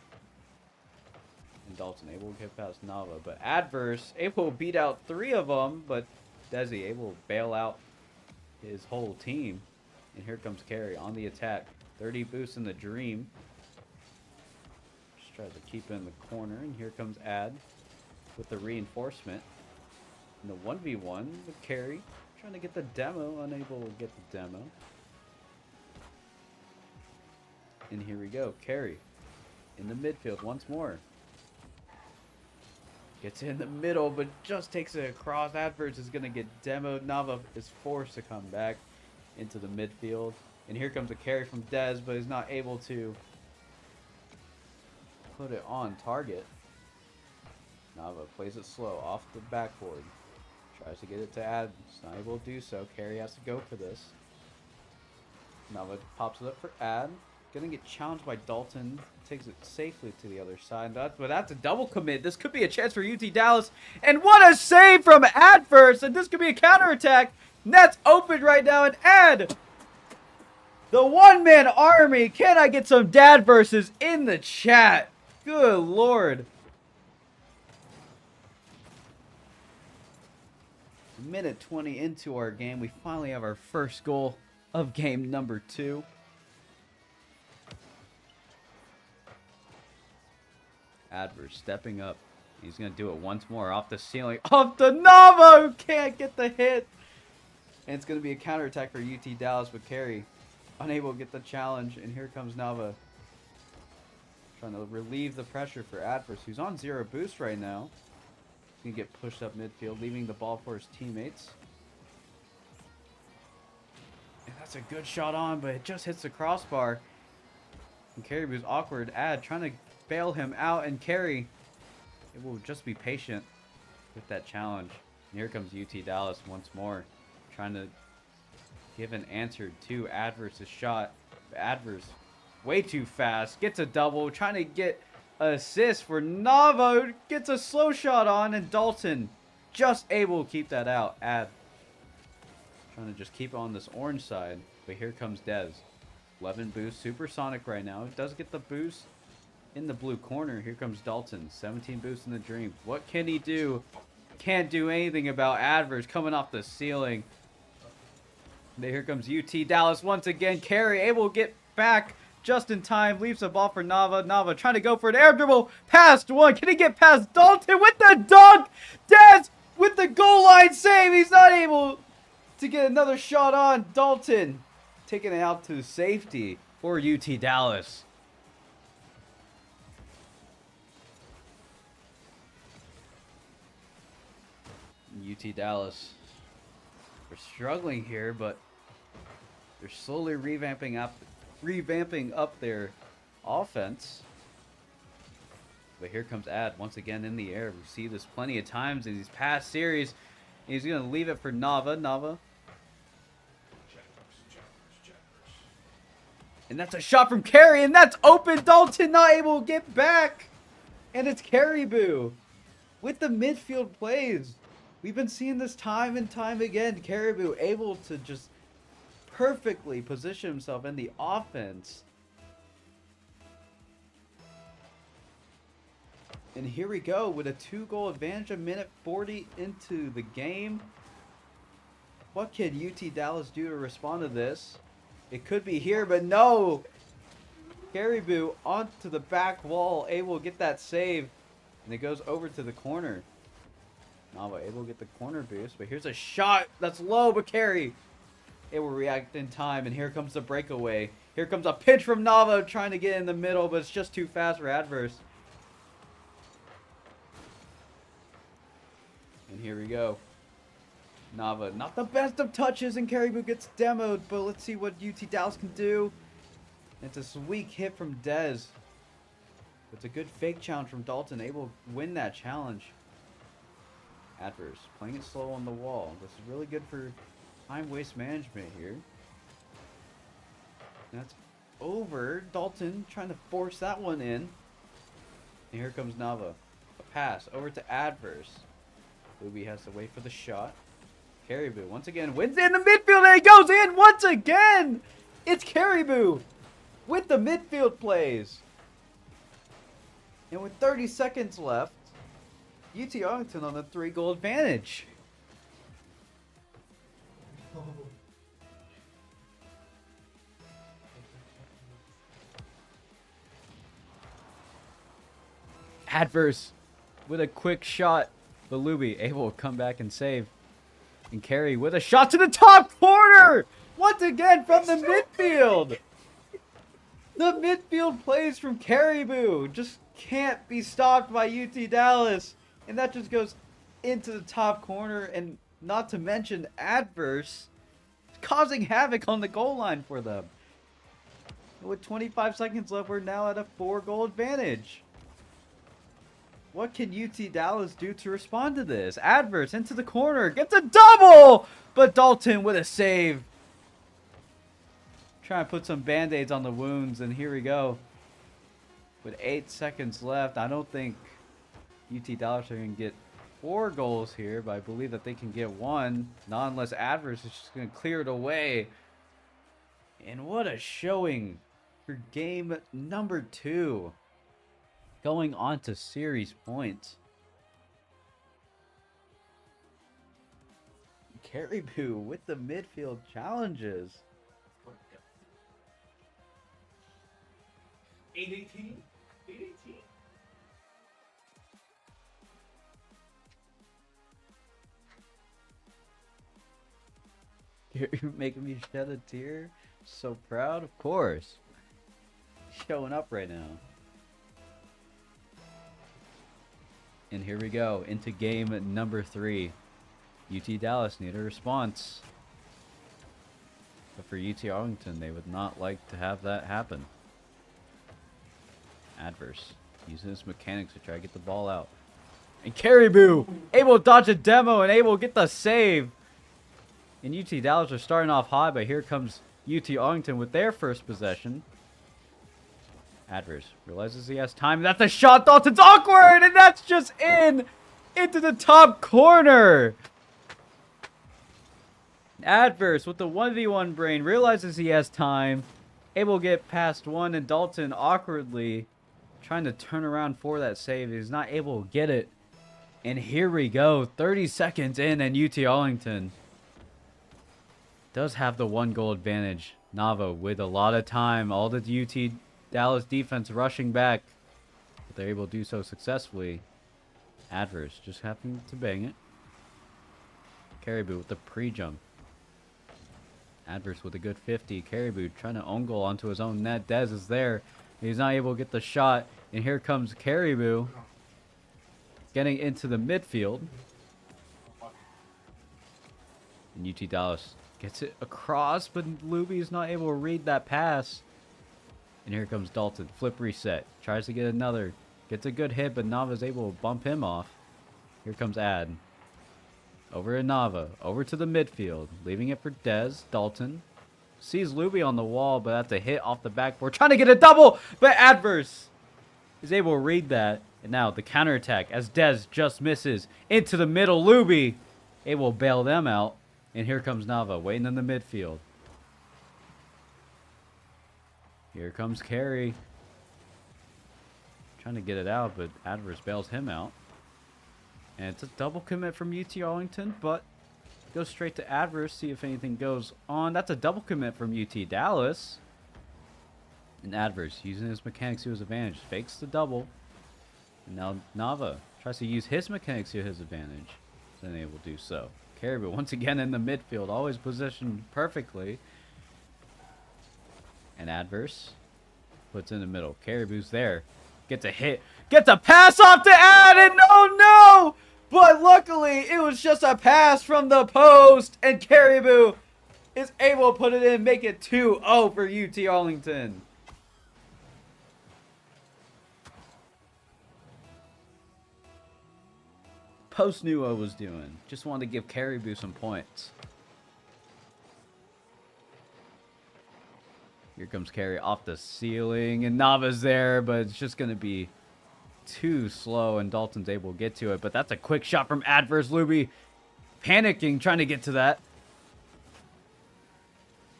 And Dalton able to get past Nava. But Adverse able to beat out 3 of them. But Desi able to bail out his whole team. And here comes Carey on the attack. 30 boost in the Dream. Just tries to keep it in the corner. And here comes Ad with the reinforcement. And the 1v1 with Carey. Trying to get the demo. Unable to get the demo. And here we go. Carey in the midfield once more. Gets in the middle, but just takes it across. Adverse is going to get demoed. Nava is forced to come back into the midfield. And here comes a carry from Dez, but is not able to put it on target. Nava plays it slow off the backboard. Tries to get it to Ad. It's not able to do so. Carey has to go for this. Nava pops it up for Ad. Gonna get challenged by Dalton. Takes it safely to the other side. But that's a double commit. This could be a chance for UT Dallas. And what a save from Adverse. And this could be a counterattack. Net's open right now. And Ad, the one-man army. Can I get some dad verses in the chat? Good Lord. Minute 20 into our game. We finally have our first goal of game number 2. Adverse stepping up. He's going to do it once more off the ceiling. Off the Nava, who can't get the hit. And it's going to be a counterattack for UT Dallas, but Carey unable to get the challenge. And here comes Nava. Trying to relieve the pressure for Adverse, who's on 0 boost right now. He's going to get pushed up midfield, leaving the ball for his teammates. And that's a good shot on, but it just hits the crossbar. And Caribou's awkward. Ad trying to bail him out, and Carey, it will just be patient with that challenge. And here comes UT Dallas once more, trying to give an answer to Adverse's shot. Adverse, way too fast, gets a double, trying to get an assist for Nava, who gets a slow shot on, and Dalton just able to keep that out. Ad trying to just keep it on this orange side, but here comes Dez. 11 boost, supersonic right now. It does get the boost in the blue corner. Here comes Dalton. 17 boosts in the Dream. What can he do? Can't do anything about Adverse coming off the ceiling. Here comes UT Dallas once again. Carey able to get back just in time. Leaves the ball for Nava. Nava trying to go for an air dribble. Past one. Can he get past Dalton with the dunk? Dez with the goal line save. He's not able to get another shot on. Dalton taking it out to safety for UT Dallas. UT Dallas, we're struggling here, but they're slowly revamping up their offense. But here comes Ad once again in the air. We see this plenty of times in these past series. He's going to leave it for Nava. Nava. And that's a shot from Carey, and that's open. Dalton not able to get back. And it's Caribou with the midfield plays. We've been seeing this time and time again. Caribou able to just perfectly position himself in the offense. And here we go with a 2-goal advantage, a minute 40 into the game. What can UT Dallas do to respond to this? It could be here, but no! Caribou onto the back wall, able to get that save. And it goes over to the corner. Nava able to get the corner boost, but here's a shot that's low, but Carey able to react in time, and here comes the breakaway. Here comes a pitch from Nava trying to get in the middle, but it's just too fast for Adverse. And here we go. Nava, not the best of touches, and Caribou gets demoed, but let's see what UT Dallas can do. It's a weak hit from Dez. It's a good fake challenge from Dalton, able to win that challenge. Adverse, playing it slow on the wall. This is really good for time waste management here. That's over. Dalton trying to force that one in. And here comes Nava. A pass over to Adverse. Luby has to wait for the shot. Caribou once again wins in the midfield, and he goes in once again. It's Caribou with the midfield plays. And with 30 seconds left, UT Arlington on a 3-goal advantage. Adverse with a quick shot, but Luby able to come back and save. And Carey with a shot to the top corner! Once again from the midfield! The midfield plays from Caribou just can't be stopped by UT Dallas. And that just goes into the top corner, and not to mention Adverse causing havoc on the goal line for them. With 25 seconds left, we're now at a 4-goal advantage. What can UT Dallas do to respond to this? Adverse into the corner, gets a double! But Dalton with a save. Trying to put some band-aids on the wounds, and here we go. With 8 seconds left, I don't think UT Dallas are going to get 4 goals here, but I believe that they can get 1. Not unless Adverse is just going to clear it away. And what a showing for game number 2. Going on to series points. Caribou with the midfield challenges. 818? 818? You're making me shed a tear. So proud, of course. Showing up right now. And here we go into game number 3. UT Dallas need a response. But for UT Arlington, they would not like to have that happen. Adverse using his mechanics to try to get the ball out. And Caribou able to dodge a demo and able to get the save. And UT Dallas are starting off high, but here comes UT Arlington with their first possession. Adverse realizes he has time. That's a shot. Dalton's awkward, and that's just into the top corner. Adverse with the 1v1 brain realizes he has time, able to get past one, and Dalton awkwardly trying to turn around for that save. He's not able to get it. And here we go, 30 seconds in, and UT Arlington does have the 1-goal advantage. Nava with a lot of time, all the UT Dallas defense rushing back, but they're able to do so successfully. Adverse just happened to bang it. Caribou with the pre-jump. Adverse with a good 50. Caribou trying to own goal onto his own net. Dez is there. He's not able to get the shot. And here comes Caribou getting into the midfield. And UT Dallas gets it across, but Luby is not able to read that pass. And here comes Dalton. Flip reset. Tries to get another. Gets a good hit, but Nava's able to bump him off. Here comes Ad. Over to Nava. Over to the midfield. Leaving it for Dez. Dalton. Sees Luby on the wall, but that's a hit off the backboard. Trying to get a double, but Adverse is able to read that. And now the counterattack as Dez just misses. Into the middle. Luby able to bail them out. And here comes Nava waiting in the midfield. Here comes Carey. trying to get it out, but Adverse bails him out. And it's a double commit from UT Arlington, but goes straight to Adverse, see if anything goes on. That's a double commit from UT Dallas. And Adverse, using his mechanics to his advantage, fakes the double. And now Nava tries to use his mechanics to his advantage. Is unable to do so. Caribou once again in the midfield, always positioned perfectly. And Adverse puts in the middle. Caribou's there. Gets a hit. Gets a pass off to Ad, and oh no! But luckily, it was just a pass from the post, and Caribou is able to put it in, make it 2-0 for UT Arlington. Post knew what was doing. Just wanted to give Caribou some points. Here comes Carey off the ceiling, and Nava's there, but it's just going to be too slow, and Dalton's able to get to it. But that's a quick shot from Adverse. Luby panicking, trying to get to that.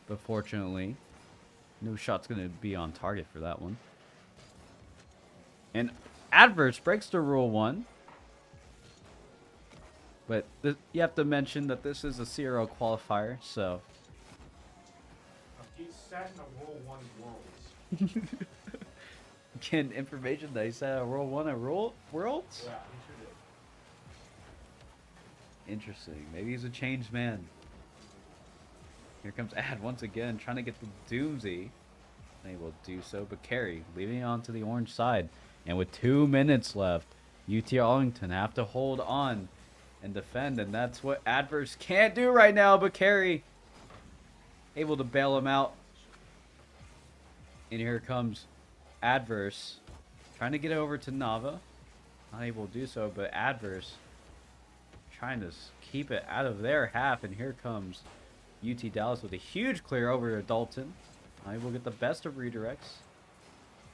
But fortunately, no shot's going to be on target for that one. And Adverse breaks the rule 1. But you have to mention that this is a CRL qualifier, so... He sat in a Roll 1 Worlds. Getting information that he said a Roll 1 at Worlds? Yeah, he sure did. Interesting. Maybe he's a changed man. Here comes Ad once again, trying to get the Doomsy. Unable to do so, but Carey leaving it onto the orange side. And with 2 minutes left, UT Arlington have to hold on and defend, and that's what Adverse can't do right now, but Carey able to bail him out. And here comes Adverse trying to get over to Nava. Not able to do so, but Adverse trying to keep it out of their half, and here comes UT Dallas with a huge clear over to Dalton. Not able to get the best of redirects.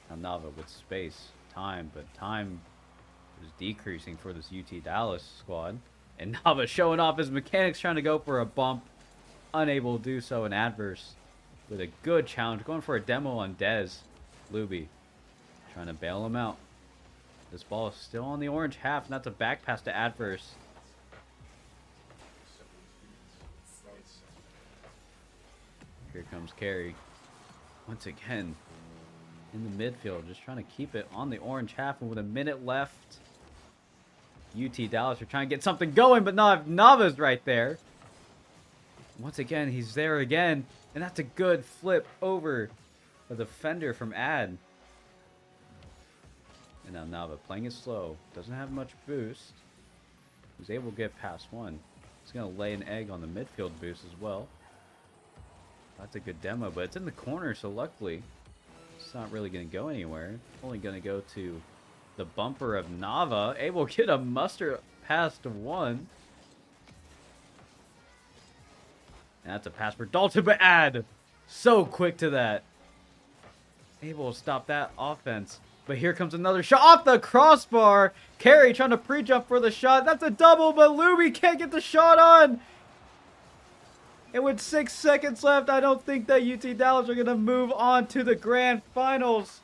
Now Nava with space, time, but time is decreasing for this UT Dallas squad. And Nava showing off his mechanics, trying to go for a bump. Unable to do so, and Adverse with a good challenge. Going for a demo on Dez. Luby trying to bail him out. This ball is still on the orange half, and that's a back pass to Adverse. Here comes Carey. Once again, in the midfield, just trying to keep it on the orange half, and with a minute left, UT Dallas are trying to get something going, but Nava's right there. Once again, he's there again, and that's a good flip over the defender from Ad. And now Nava playing it slow, doesn't have much boost. He's able to get past one. He's going to lay an egg on the midfield boost as well. That's a good demo, but it's in the corner, so luckily it's not really going to go anywhere. Only going to go to the bumper of Nava, able to get a muster past one. And that's a pass for Dalton, but Ad so quick to that. Able to stop that offense. But here comes another shot off the crossbar. Carey trying to pre-jump for the shot. That's a double, but Luby can't get the shot on. And with 6 seconds left, I don't think that UT Dallas are going to move on to the grand finals.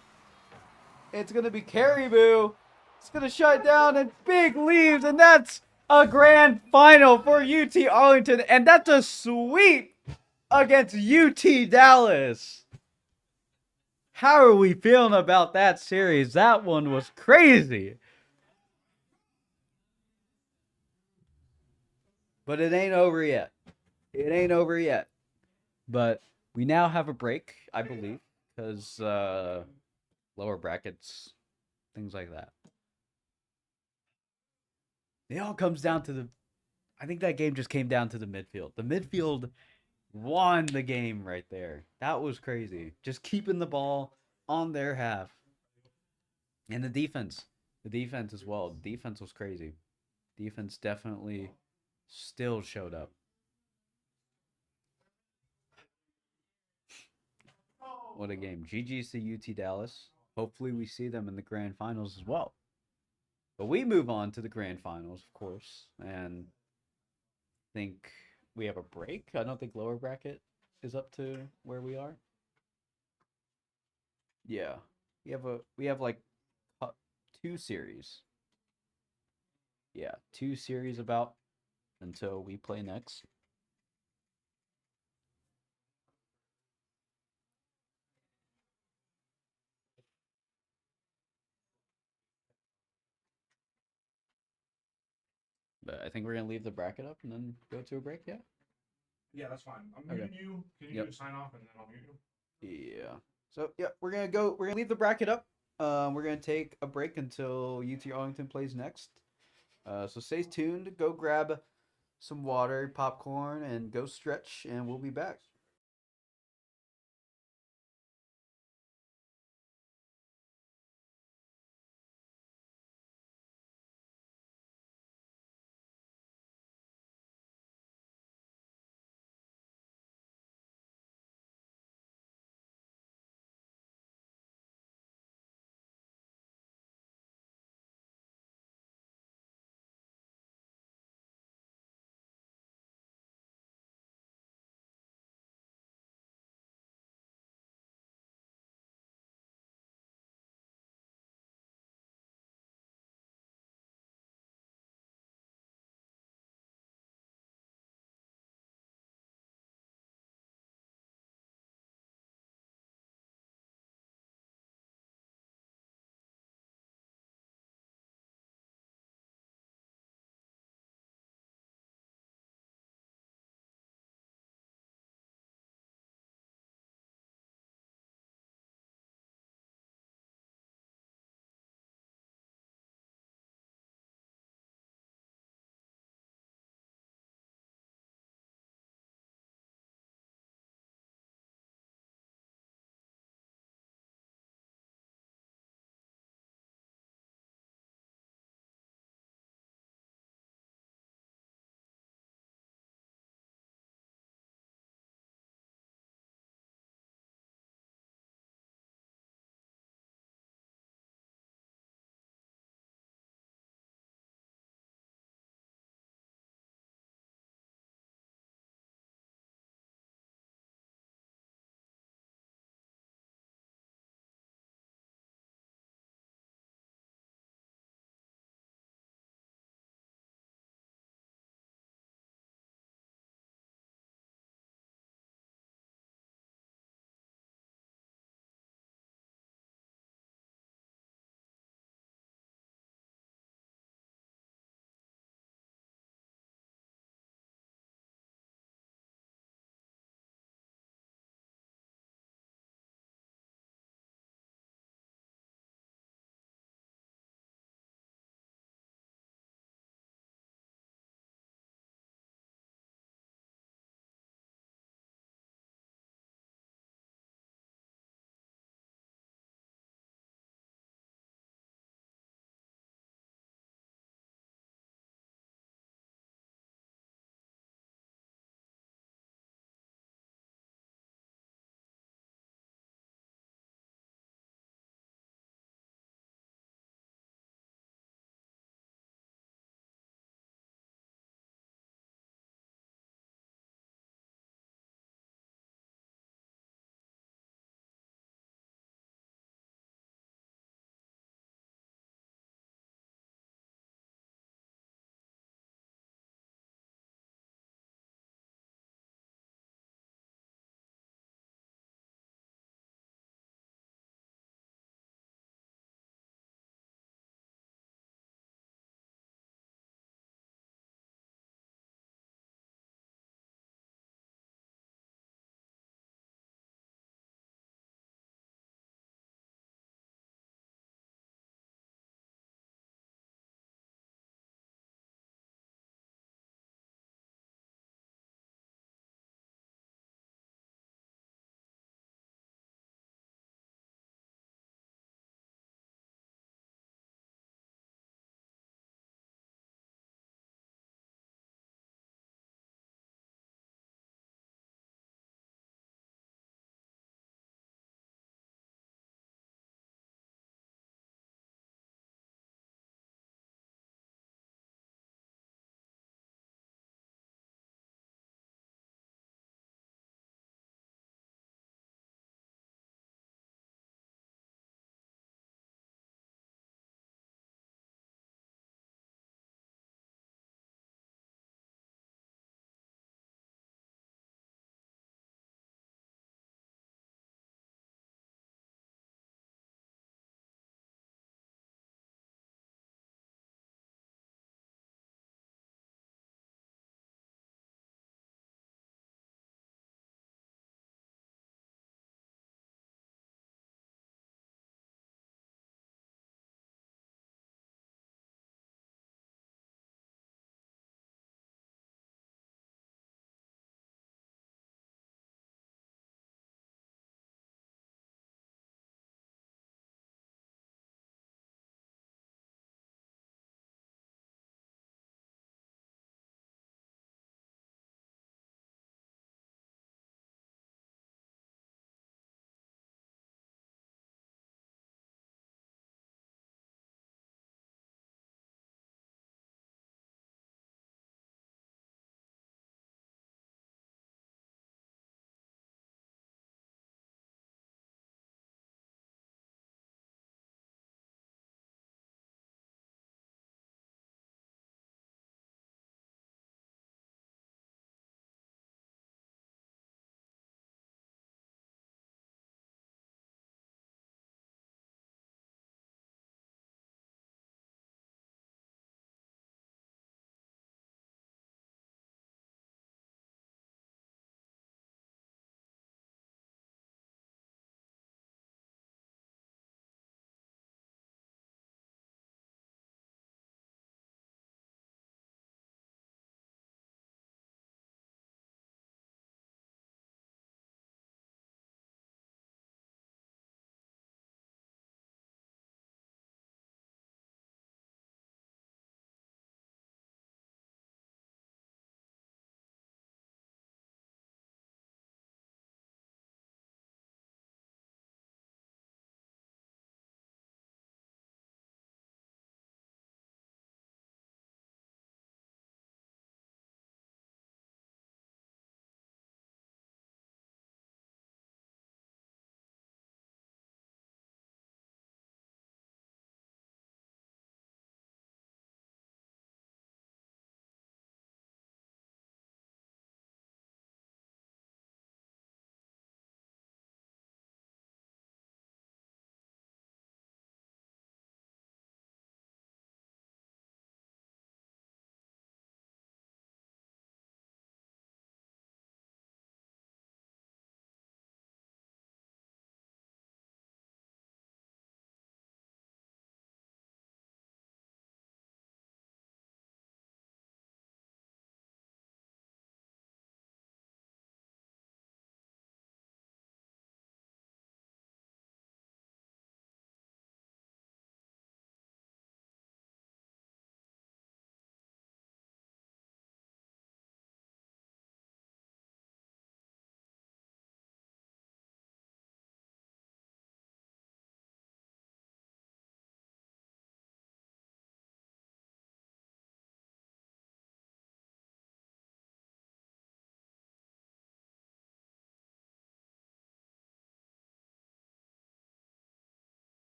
It's going to be Caribou. It's going to shut down, and Big leaves, and that's a grand final for UT Arlington, and that's a sweep against UT Dallas. How are we feeling about that series? That one was crazy. But it ain't over yet. It ain't over yet. But we now have a break, I believe, because lower brackets, things like that. It all comes down to I think that game just came down to the midfield. The midfield won the game right there. That was crazy. Just keeping the ball on their half. And the defense. The defense as well. The defense was crazy. Defense definitely still showed up. What a game. GG's to UT Dallas. Hopefully we see them in the grand finals as well. But we move on to the grand finals, of course. And I think we have a break. I don't think lower bracket is up to where we are. Yeah. We have like 2 series. Yeah, 2 series about until we play next. But I think we're gonna leave the bracket up and then go to a break. Yeah. Yeah, that's fine. I'm Okay. muting you. Can you Yep. do a sign off and then I'll mute you? Yeah. So yeah, we're gonna go. We're gonna leave the bracket up. We're gonna take a break until UT Arlington plays next. So stay tuned. Go grab some water, popcorn, and go stretch, and we'll be back.